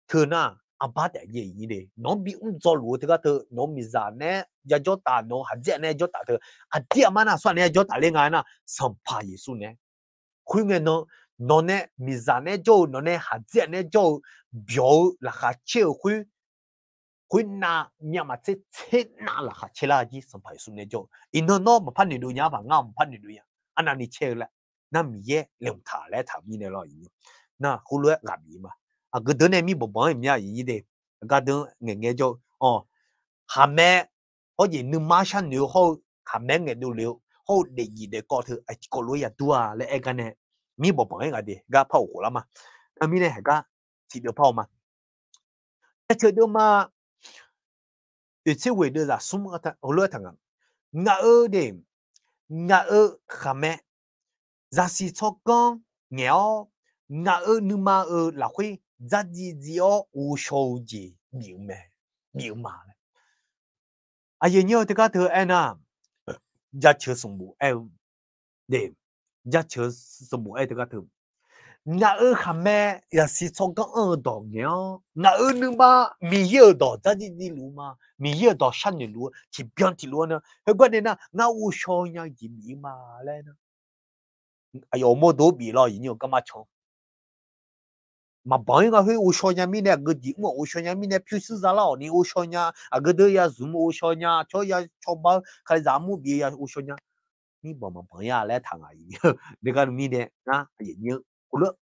[SPEAKER 1] thứ na à ba đại gì gì đi nó bị cho lúa thì có thứ nó mi già nè giờ cho ta nó hạt dẻ nè cho ta thứ à dia mà na soạn nè cho ta lên ngay na sắm pa gì su nè khuyên nghe nó nè mi già nè cho nó nè hạt dẻ nè cho biểu là khá chơi khuyên khuyên na nhà mà chết na là khá chơi là gì sắm pa su nè cho nó mà phát được nhà bằng ngam phát được nhà anh anh đi chơi lại na mi ye lem thả lại thả mi này rồi na khu lúa gặp gì mà à cái đứa này mi bộ bóng em nhà gì đấy cái đứa nghe cho hà mẹ có gì nương má sang nhiều hô hà mẹ nghe đủ liệu hô để gì để có thứ ai có lúa ya tua lại cái này mi bộ bóng cái gì cái phao hồ lắm mà à mi này cái chỉ được phao mà cái chuyện đó mà ở trên quê đưa ra sum cái thằng lúa thằng ngã ở đêm ngã ở hà mẹ giá sĩ cho con nghèo ngã ở nương má ở là会giá gì ở u sầu gì nhiều mà à giờ nhiều thì cái thứ anh à giá chờ sủng bù em để giá chờ sủng bù em thì cái thứ ngã ở hà mẹ giá sĩ cho con ở đó nghèo ngã ở nương má mi ở đó giá gì lú mà mi ở đó sanh lú chỉ biến thì lú nữa cái quan này ngã u sầu nhà gì mi mà lên哎呦，没多比了，人家干嘛抢？mà bởi nga hui ushonya mine gudi mo ushonya mine pyusu zala ni ushonya agade ya zum ushonya cho ya choba khai zamu bi ya ushonya ni bo ma bon ya le thang ai de ga mine na yin yin kulo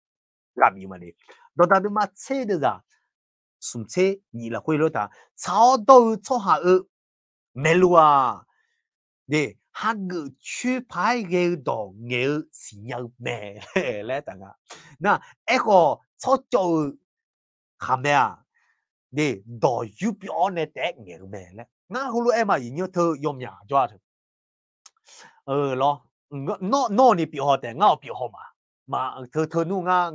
[SPEAKER 1] ga mi ma ni do da de ma che de za sum che ni la hui lo ta cao do cho ha melua de ha gu chu pai ge do nge si nhau me le ta nga na echo cho cho hàm nè để đòi giúp cho nên té nghề mẹ lẽ ngã hulu em mà như thơ yom nhà cho lo nó ni biểu họ té ngao biểu họ mà thơ nu ngã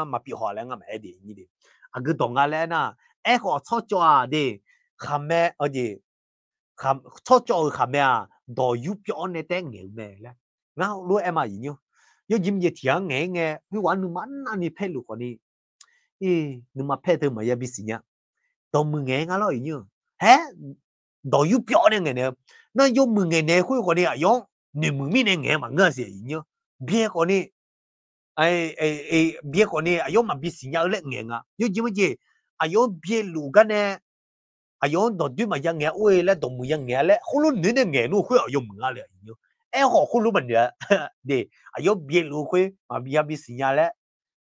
[SPEAKER 1] mà biểu họ lẽ ngã mẹ đi như đi à cái đồng ngã lẽ na em họ cho để hàm mẹ ở gì hàm cho hàm mẹ đòi giúp cho nên té nghề mẹ lẽ ngã hulu em mà như yo jim ye tiang nghe hui wan nu man ani phe lu ko ni nu ma phe thơ mà ya bi si nya to mu nghe nga lo như he do yu pyo ne nghe ne na yo mu nghe ne hui ko ni a yo ni mu mi ne nghe mà nga se như bie ko ni bie ko ni a yo ma bi si nya le nghe nga yo jim ye a yo bie lu ga ne a yo do du ma ya nghe oi le do mu ya nghe le hu lu ni ne nghe nu hui a yo mu nga le như em họ hu lu ban de de a yo bie lu hui ma bi si nya le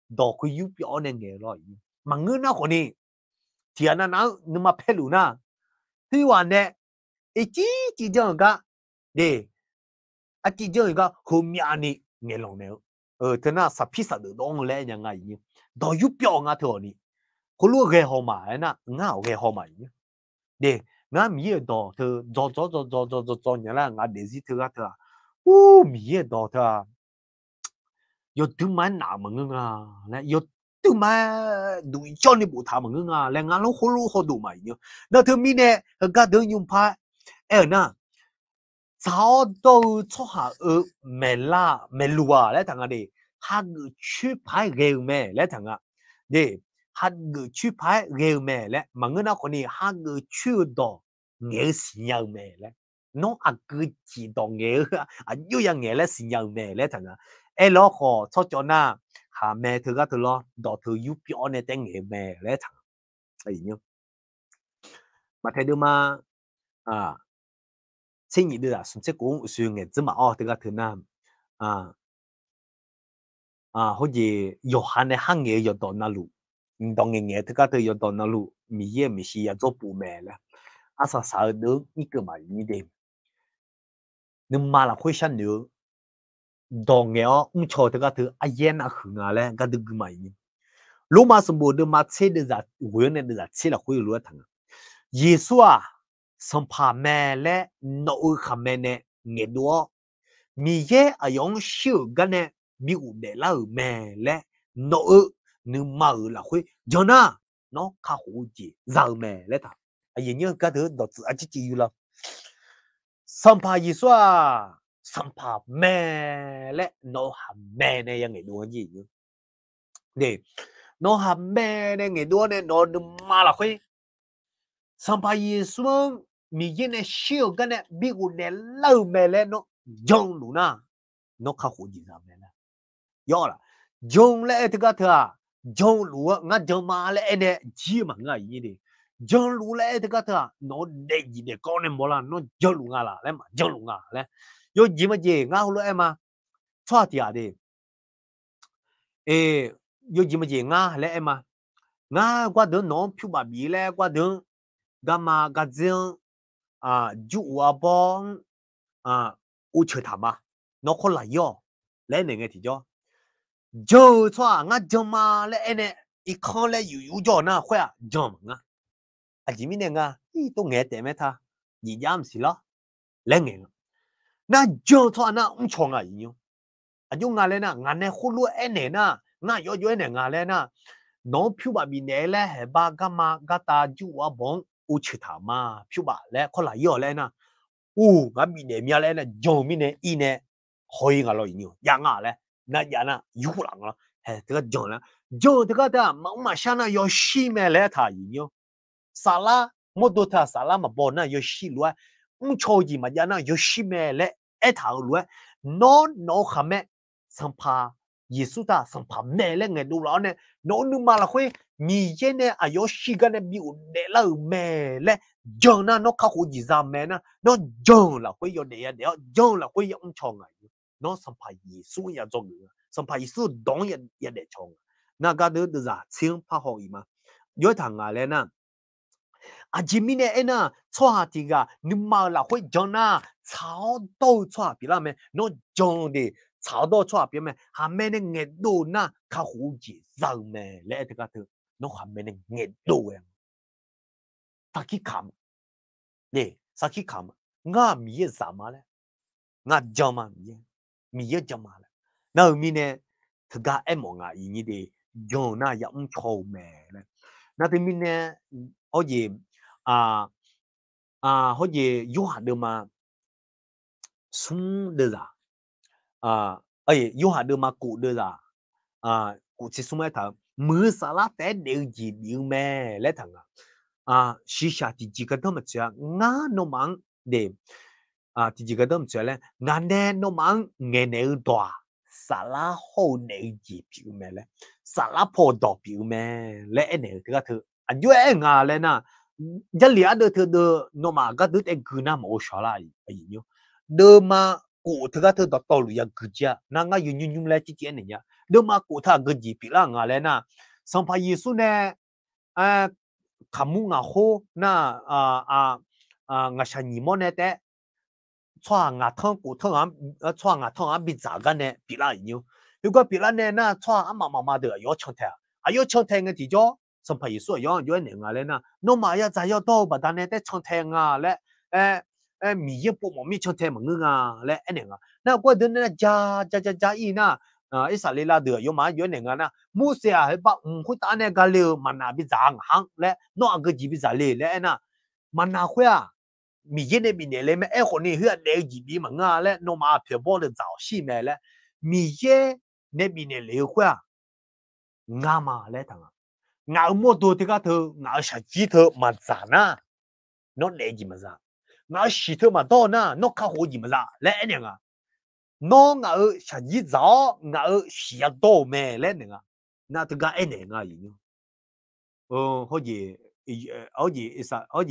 [SPEAKER 1] do ku yu pyo ne nghe lo mà ngư na ko ni ti na nu ma phe lu na hui wa ne e chi jang ga de a chi jang ga hu mya ni nghe lo ne thế na sa phi sa de dong le nya nga yi do yu pyo nga tho ni hồ lúa ghê hồ mà na ngao ghê hồ mà nhỉ để ngã mía đỏ thì cho nhớ là ngã để gì thứ thứ mía đỏ thì yo tu mai nào mà ngưng à nè yo tu mai đủ cho nên bộ thảo mà ngưng à là ngã lỗ hồ đủ mày nhỉ nó thứ mi nè cái đường nhung phai na早都出下咩啦咩路啊，你睇下哋，下個出牌嘅咩，你睇下，哋下個出牌嘅咩咧，問我那個呢，下個出到嘅是有咩咧？喏啊個知道嘅啊，有樣嘢咧是有咩咧？睇下，誒攞個出咗那下咩佢個咯，到佢有表呢定嘅咩咧？睇，係喏，咪睇到嘛啊？千二的啊，甚至講算嘅，只嘛哦，這個可能啊好似約翰嘅行嘢約到那路，唔同嘅嘢，這個都約到那路，咪嘢咪是要做布咩咧？啊，啥啥都一個嘛，你哋，你買了會想了，當嘅哦，唔錯，這個都啊煙啊紅啊咧，個都個嘛嘢。羅馬什麼都嘛車的咋，會呢的咋車了會攞騰啊，耶穌啊，上怕咩咧？腦下面呢，嘢多。mi ye ayong shiu gane mi u de la me le no nu ma la hui jona no ka hu ji za me le ta yin như ka de do zi a ji ji yu la sampa yi swa sampa me le no ha me ne yang ngai duo ji yu de no ha me ne ngai duo ne no nu ma la hui sampa yi swa mi ye ne shiu gane mi u de la me le no jong lu na nó khá hữu gì làm này do là dùng lẽ thì cái thứ à dùng lúa ngã dùng mà lẽ này chỉ mà ngã gì đi dùng lúa lẽ thì cái thứ à nó để gì để con em bỏ là nó dùng lúa ngã là lẽ mà dùng lúa ngã lẽ yo gì mà gì ngã lúa em mà cho thì à đi yo gì mà gì ngã lẽ em mà ngã qua đường nó phiêu bà bì lẽ qua đường gamma gazing chú à bong u chơi thảm à nó có lại yo lẽ này nghe thì cho giờ cho ngã giờ mà lẽ này ít con lẽ yêu cho na khoe giờ mà à chỉ mình nghe ít tôi nghe thế mấy tha gì dám xí lo lẽ nghe na giờ cho na chong à yêu à dùng ngà lẽ na ngà này khô lúa này na na yo này ngà lẽ na nó phiêu bạc bên này lẽ hệ ba gamma gata chú à bong u chơi thảm mà phiêu bạc lẽ có lại yo lẽ na ngà bên này mi lẽ na giờ bên này in này hơi ngà lo yêu yang ngà lẽ那呀那有人了，这个讲了，讲这个的，嘛像那要洗咩来他一样，沙拉莫多他沙拉嘛包那要洗了，超级嘛呀那要洗咩来，他了，no哈咩，生怕耶稣他生怕咩嘞，我都老呢，no nu嘛了会，你现在啊要洗个那比我来了咩嘞，讲那 nó 靠好几张咩呢，nó 讲了会要的呀，讲了会要超啊。nó sản phẩm gì số nhà cho người sản phẩm số đóng ya để chọn na cái đó là chiang phá hội mà nhớ thằng à lên na à chỉ mình này na cho thì cái nhưng mà là会 cho na 炒豆炒比那么 nó 种的炒豆炒比么下面的热度那靠好几热么来这个头 nó 下面的热度呀他去看对他去看我米什么嘞我叫嘛米mi ye jama la na mi ne thga em mo nga yi ni de jon na ya chou me la na te mi ne ho ye ho ye yu ha de ma sum de la yu ha de ma ku de la ku chi sum ta mu sa la te de ji bi me le thang shi sha ti ji ka do ma cha nga no mang de thì chỉ có đâm chơi lên ngàn đen nó mang nghe nêu đòa xả lá hồ nêu gì biểu mẹ lên xả lá phô đỏ biểu mẹ lẽ nêu thứ thứ anh yêu em ngà lên à giá liệt được thứ được nó mà cái thứ em cứ nam ở sao lại ấy nhiêu được mà cụ thứ đó tàu lụi cứ chia nàng ngà yun yun yun lại chỉ này nhá được mà cụ thà cái gì biểu là ngà lên à xong phải Giêsu nè kamu ngà hồ na ngà sang nhị môn nè té cho ngà thong cụ thong cho ngà thong bị giá cái này bị lại nhiều, nếu có bị lại này na cho mà được, có chọn thế, có chọn thế cái gì cho สมัยส่วนย้อนย้อนหนึ่งอะไรนะน้องมาอยากจะยอดโตบัดนั้นได้ช่องแทงและมีเยอะปุ๊บมีช่องแทงมึงและหนึ่ง那过的那加一那一啥哩啦的有嘛有那个那木些还把会打那个了嘛那比咋行嘞那个几比咋哩嘞那嘛那会啊มีเย็นในปีนี้เลยแม่คนนี้เฮือเด็กจีบีมังและน้องมาเพียบเลย早些แม่และมีเย็นในปีนี้เลย会啊งามาและทั้งงาหมดตัวที่ก็เธองาชาจีเธอมาจานะน้องเด็กจีมาจางาชีเธอมาโตนะน้องข้าหัวจีมาจาและเนี่ยน้องงาชาจีจ้างาชียโตแม่และเนี่ยน่าถึงก็เนี่ยอย่างนี้好似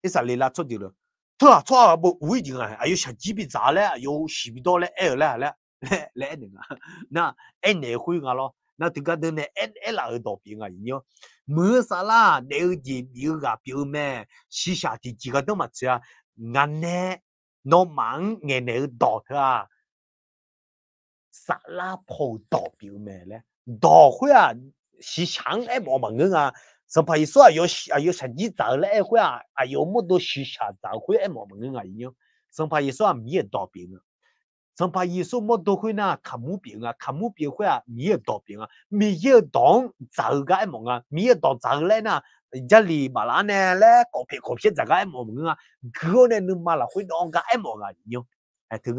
[SPEAKER 1] 一啥哩啦出掉了，错不会的啊，还有小鸡比咋嘞，有西比多嘞，嘞那个，那那会个咯，那这个的呢，那耳朵边啊，有没啥啦，那的比个表妹，西下的几个都嘛子啊，俺呢，那忙俺那道他啊，啥啦跑道表妹嘞，道会啊，西墙哎，冇忙个啊。สมัยส่วนอายุฉันยี่จ่าเลยคุยอายุมุดชิชาจ่าคุยหมอมึงอย่างเงี้ยสมัยส่วนมีต่อปีอ่ะสมัยส่วนมุดคุยน่ะขมูปีคุยมีต่อปีมีดองจ่าก็หมอมีดองจ่าเลยน่ะจะรีบลาเนี่ยแล้วก็เพียจ่าก็หมอมึงก็เนี่ยนึกมาละคุยดองก็หมออย่างเงี้ยถึง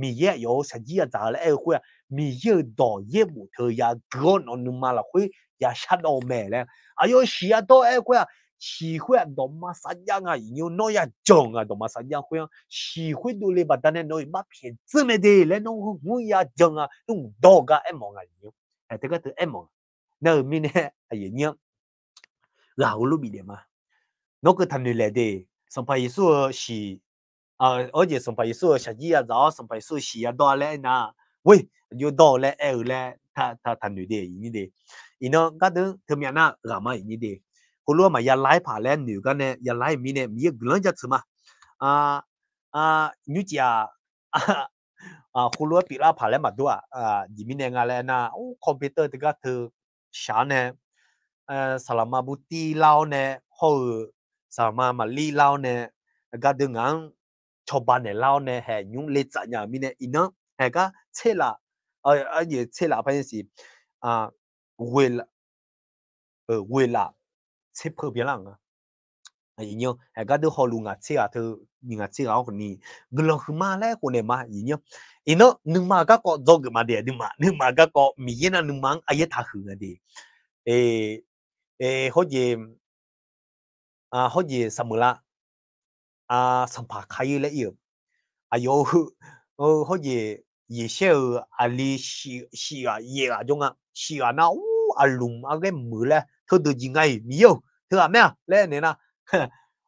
[SPEAKER 1] มีอยู่ฉันยี่จ่าเลยคุยมีดองมุดเธอยาก็นนึกมาละคุยยาชัดเอาแม่แล้วอายุชีอะโตคุยชีคุยดอมาสัญญาอยู่น้อยจงดอมาสัญญาคุยชีคุยดูเลยบัดนั้นน้อยมาเพียงซึมเดแล้วน้องหูยาจงนุ่งดอกมองอยู่แต่ก็ตัวมองนั่นมีเนี่ยอย่างเงี้ยเราลูกมีเดียมาน้องก็ทันเลยเดสมัยสู้ชี而且สมัยสู้ชาจีจ้าสมัยสู้ชีอะดอแล้วนะเว้ยอยู่ดอแล้วแล้วถ้าทันเลยเดอย่างนี้เดอีน้องก็ถึงเธอมีน่ะรามาอย่างนี้ดีคุณรู้ไหมยาไล่ผ่าแล้วหนูกันเนี่ยยาไล่มีเนี่ยมีกลุ่มจะถือมานิจ่าคุณรู้ปีละผ่าแล้วมาด้วยยี่มีเนี่ยงานแล้วนะโอ้คอมพิวเตอร์ที่ก็เธอชาเนี่ยสลามาบุตรีเล่าเนี่ยเขาสลามาลีเล่าเนี่ยก็ดึงงานชาวบ้านเนี่ยเล่าเนี่ยแห่ยุ่งเล็ดจังอย่างมีเนี่ยอีน้องแห่ก็เชื่อละ也เชื่อละพันสิ为了切破别人因为个都好路切啊，都人切啊，你个嘛嘞，可能嘛，因为你嘛个做个嘛的，你嘛个米那你嘛哎呀他很的，好似什么啦，什么开了有，有好似也是里西也种西那路个มือ嘞。เธอดูยังไงมีอยู่เธอแม่เล่นเนี่ยนะ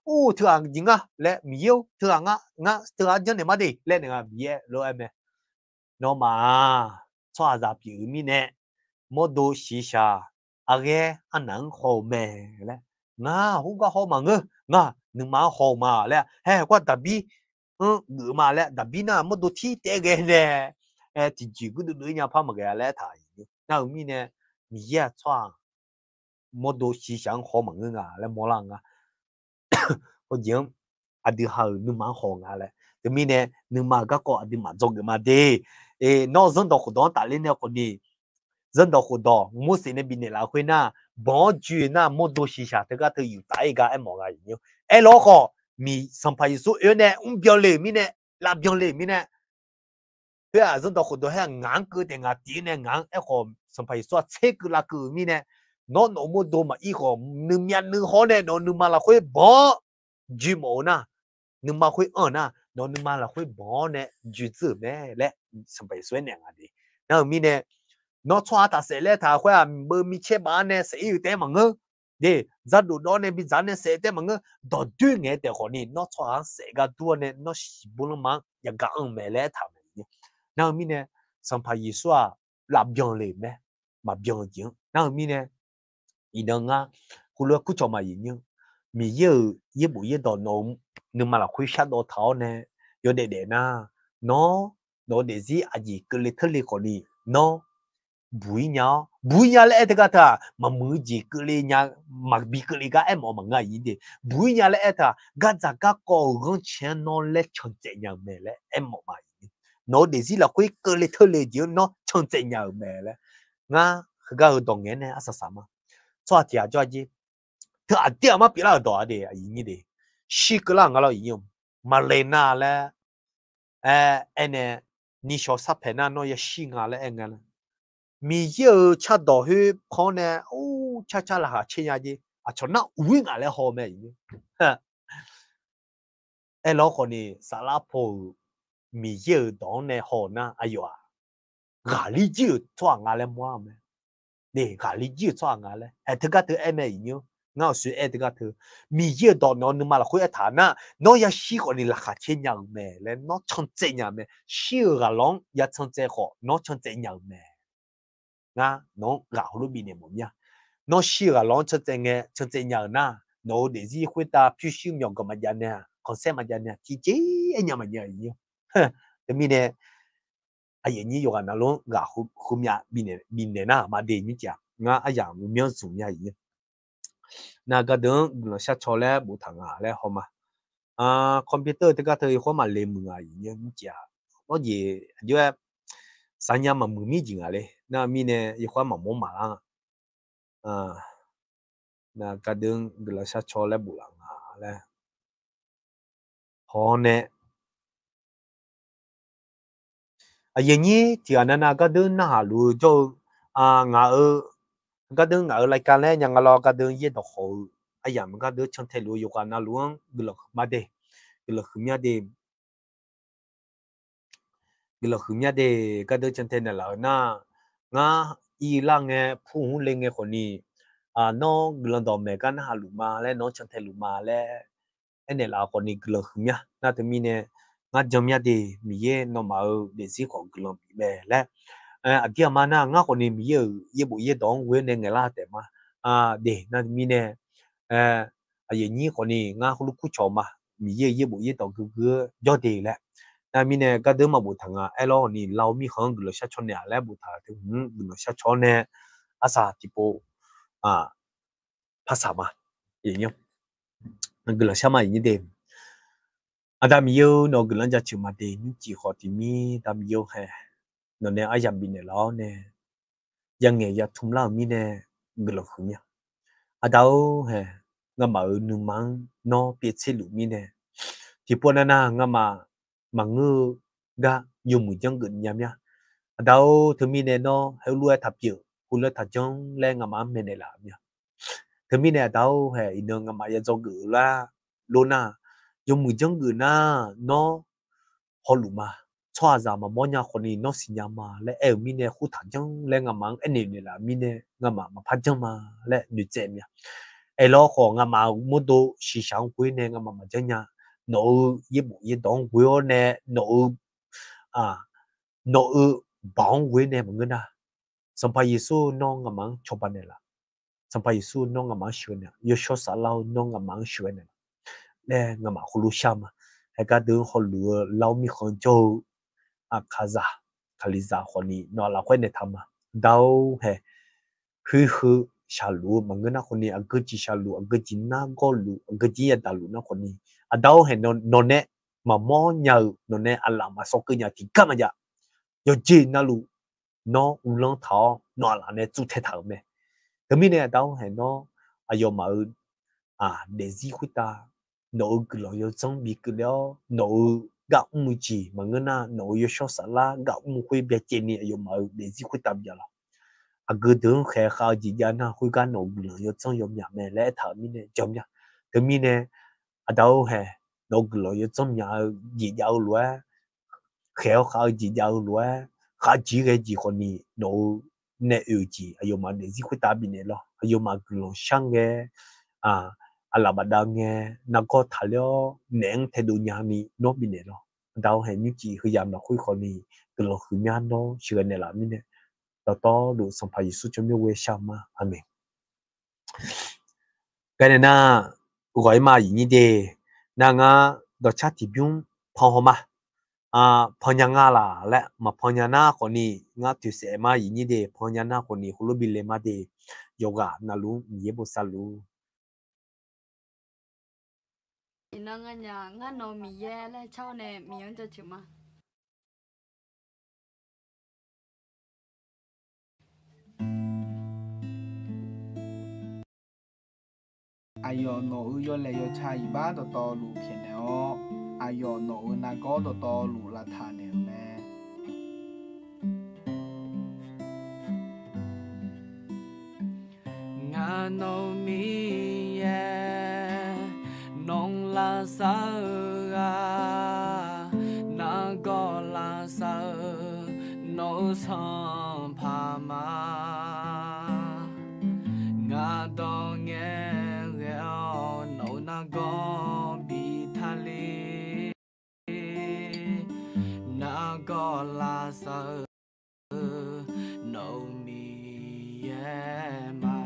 [SPEAKER 1] โอ้เธอจริงเล่มีอยู่เธอเธอจะเนี่ยมาดิเล่นเนี่ยมีรู้ไหมน้องมาชอบจะพิมพ์เนี่ยมดูสีชาอะไรอันนั้นหอมแม่เล่หัวก็หอมมั้งหนึ่งมาหอมมาเล่ก็ดับบี้หรือมาเล่ดับบี้น่ะมดูที่เตะกันเนี่ยจริงๆก็ดูเนี่ยพามาแกเล่ถ่ายน่ามีเนี่ยมีชอบมดูสีสันหอมมึงแล้วมองลังก็ยังอดีตเขาหนึ่งมาหองเลยแต่มีเนี่ยหนึ่งมาก็อดีตมาจงกันมาดีนอกจากดอกขุดอนแต่เล่นเนี่ยคนนี้จันดอกขุดอนมุสลิมบินเนี่ยเราคุยน่ะบอจูน่ะมดูสีสันแต่ก็เธออยู่ใจกันมองอะไรอยู่แล้วก็มีสัมภาระสุดเนี่ยเบียร์เลยมีเนี่ยลาเบียร์เลยมีเนี่ยเพื่อจันดอกขุดอนให้งานก็แต่งานดีเนี่ยงานก็สัมภาระสุดเช็คละก็มีเนี่ยน้องโมดูมาอีกคนหนึ่งยันหนึ่งคนเนี่ยน้องหนึ่งมาละคุยบ่จีโมนะหนึ่งมาคุยนะน้องหนึ่งมาละคุยบ่เนี่ยจีจื้อแม่และสมัยสวยเนี่ยอะไรแล้วมีเนี่ยน้องชอบแต่เสร็จแล้วถ้าคุยเบอร์มีเช่บ้านเนี่ยเสียอยู่แต่มังเงเดี๋ยวจัดดูน้องเนี่ยมีจัดเนี่ยเสียแต่มังเงดอดื้อเงี้ยแต่คนนี้น้องชอบเสียกันตัวเนี่ยน้องสิบุลมังยังกังแม่แล้วทำเนี่ยแล้วมีเนี่ยสมัยสวยหลับยังเลยแม่มายังจริงแล้วมีเนี่ยอีน้องคุณรู้กูจะมาอย่างนี้มีเยอะบุยต่อน้องนึกมาละคุยชัดต่อเท้าเนี่ยอยู่เด็ดๆนะน้องเด็กสิอาจจะเกิดเรื่องคนนี้น้อง bui nya le eta ta ma mu ji ke le nya ma bi ke le ga em ma nga yi de bui nya le eta ga za ga ko gon chen no le chon te nya me le em ma yi no de zi la kwe ke le the le ji no chon te nya me le nga ga dong nge ne asa sa ma cho tia cho ji te a dia ma bi la do de yi ni de shi ke la nga lo yi ma le na le ene ni sho sa pe na no ye shi nga le nga mi yêu cha đỏ hơi khó nè ô cha cha là chia nhà gì à cho nó uống à lại hồ mẹ gì em lo còn nè sa la po mi yêu đó nè hồ na ayo à gà li yêu cho ngà lại mua mẹ nè gà li yêu cho ngà lại em thứ cái thứ em mẹ gì ngao suy em thứ cái thứ mi yêu đó nó nhưng mà là khối thà na nó ya xí còn nè là khá chia nhà mẹ lên nó chọn chế nhà mẹ xí gà long ya chọn chế họ nó chọn chế nhà mẹ nga nó gạo lúc bị ném nha nó xí là lon chân chân nhờ na nó để gì khuyết ta phiêu siêu nhộng cái mà nè còn xem mà nè chỉ anh nhà mà nhờ nhiều thế mình nè ai như vậy là nó gạo hôm nhà bị nè na mà để như vậy nga ai dạng miếng dùng nhà gì na cái đó nó sẽ cho lại bộ thằng à lại không mà computer thì cái thứ không mà làm mường à gì như vậy nó gì như sáng nhà mà mường mi gì à đấy na mình nè không mà muốn mà na cái đường là sẽ cho lại bộ thằng à lại họ nè vậy nhỉ thì anh na cái đường na lu cho ngã ở cái đường ngã ở lại cái này nhà ngã lo cái đường gì đó họ mà cái đường chân thế lu yêu cái na luôn được mà đây được không nhá đây cái đường chân thế này là na ngã y lang nghe phụ huynh lên ngheคนนี้nó gần đó mẹ cái na lu mà lại nó chân thế lu mà lại anh này làคนนี้được không nhá na thì mình nè ngã jom nhá đi mình nó mà để gì còn gần mẹ lại dia mana nga ko ni ye bu ye dong we ne ngela te ma de na mi ne ye ni ko ni nga khu ku cho ma mi ye bu ye dong gu yo de le na mi ne ga de ma bu thang elo ni lao mi khang gu lo sha cho ne le bu tha te gu lo sha cho ne asa tipo pa sa ma ye ni gu lo sha ma ni de ada mi yo no gu lan ja chu ma de ni chi kho ti mi da mi yo he no ne ayam bi ne lo ne yang nghe ya thum lao mi ne glo khum ya adao he nga ma nu mang no pi che lu mi ne ti pona na nga ma ngu ga yu mu jang gun yam ya adao thu mi ne no he lu ta pi hu le ta jong le nga ma me ne la ya thu mi ne adao he ino nga ma ya zo gu la lo na yu mu jang gu na no ho lu ma cho ra mà mọi nhàคนนี้nó sinh nhà mà lẽ mình nè khu thằng trong lẽ ngắm mang anh này là mình nè ngắm mà phát trong mà lẽ được chơi nha lo khó ngắm mà một đồ市場貴nè ngắm mà chân nha nó一部一檔貴nè nó幫貴nè mà người na sampai Yesu nó ngắm mang chụp anh là sampai Yesu nó ngắm mang sửa nè Yesu sao nó ngắm mang sửa nè lẽ ngắm mà khu lu sham hay cả đường khu lu lau mi khon châu kaza kaliza khoni no la khone thama dau he hu shalu mangana khoni agaji shalu agaji na golu agaji ya dalu na khoni adau he no ne ma mo nyau no ne ala ma so nya ti kama ja yo ji na lu no ulong thao no la ne zu the thao me mi ne adau he no ayo ma de zi khuta no glo yo zong bi glo no gạo mu chỉ mà ngân na nội yo so sala gạo mu khui bia chen ni yo ma để gì khui tam ya la cứ tưởng khe khao gì ya na khui gan no glo yo trong yo nhà mẹ lẽ thở mi ne chom ya từ mi ne đâu hè no glo yo trong nhà gì giàu lúa khéo khao gì giàu lúa khao chỉ cái gì còn ni no ne ưu chỉ yo ma để gì khui tam bi ne lo yo ma glo sang ge là bà đang nghe nó có thà leo nén theo đuôi nhà mi nó bị nè lo đau hay như chị khi làm là khui khỏi mi từ lúc khi nhan nó chưa này làm như nè tao to đủ xong phải giúp cho mình quay sao mà amen cái này na gọi mà gì như thế na ngã đó chắc thì biết phong homa
[SPEAKER 2] พอยังงาล่ะและมาพอญานาคนนี้งาตุเสมาอีนี่เดพอญานาคนนี้ฮุลบิเลมาเดโยกะนาลูเยบุสาลู
[SPEAKER 3] อินังอันยังงั้นโนมีแย่และเช่าเนมีอันจะชิมา
[SPEAKER 4] อายโนยอเลยยชายบ้านต่อลูเพียนเนาะอายโนนาก็ต่อลูลาทานเนแม่งานโนมีแย่นงลาซานากอลาซาโนสัมพามางาดองเงเโนนากอบิทาลีนากอลาซาโนมีแยมา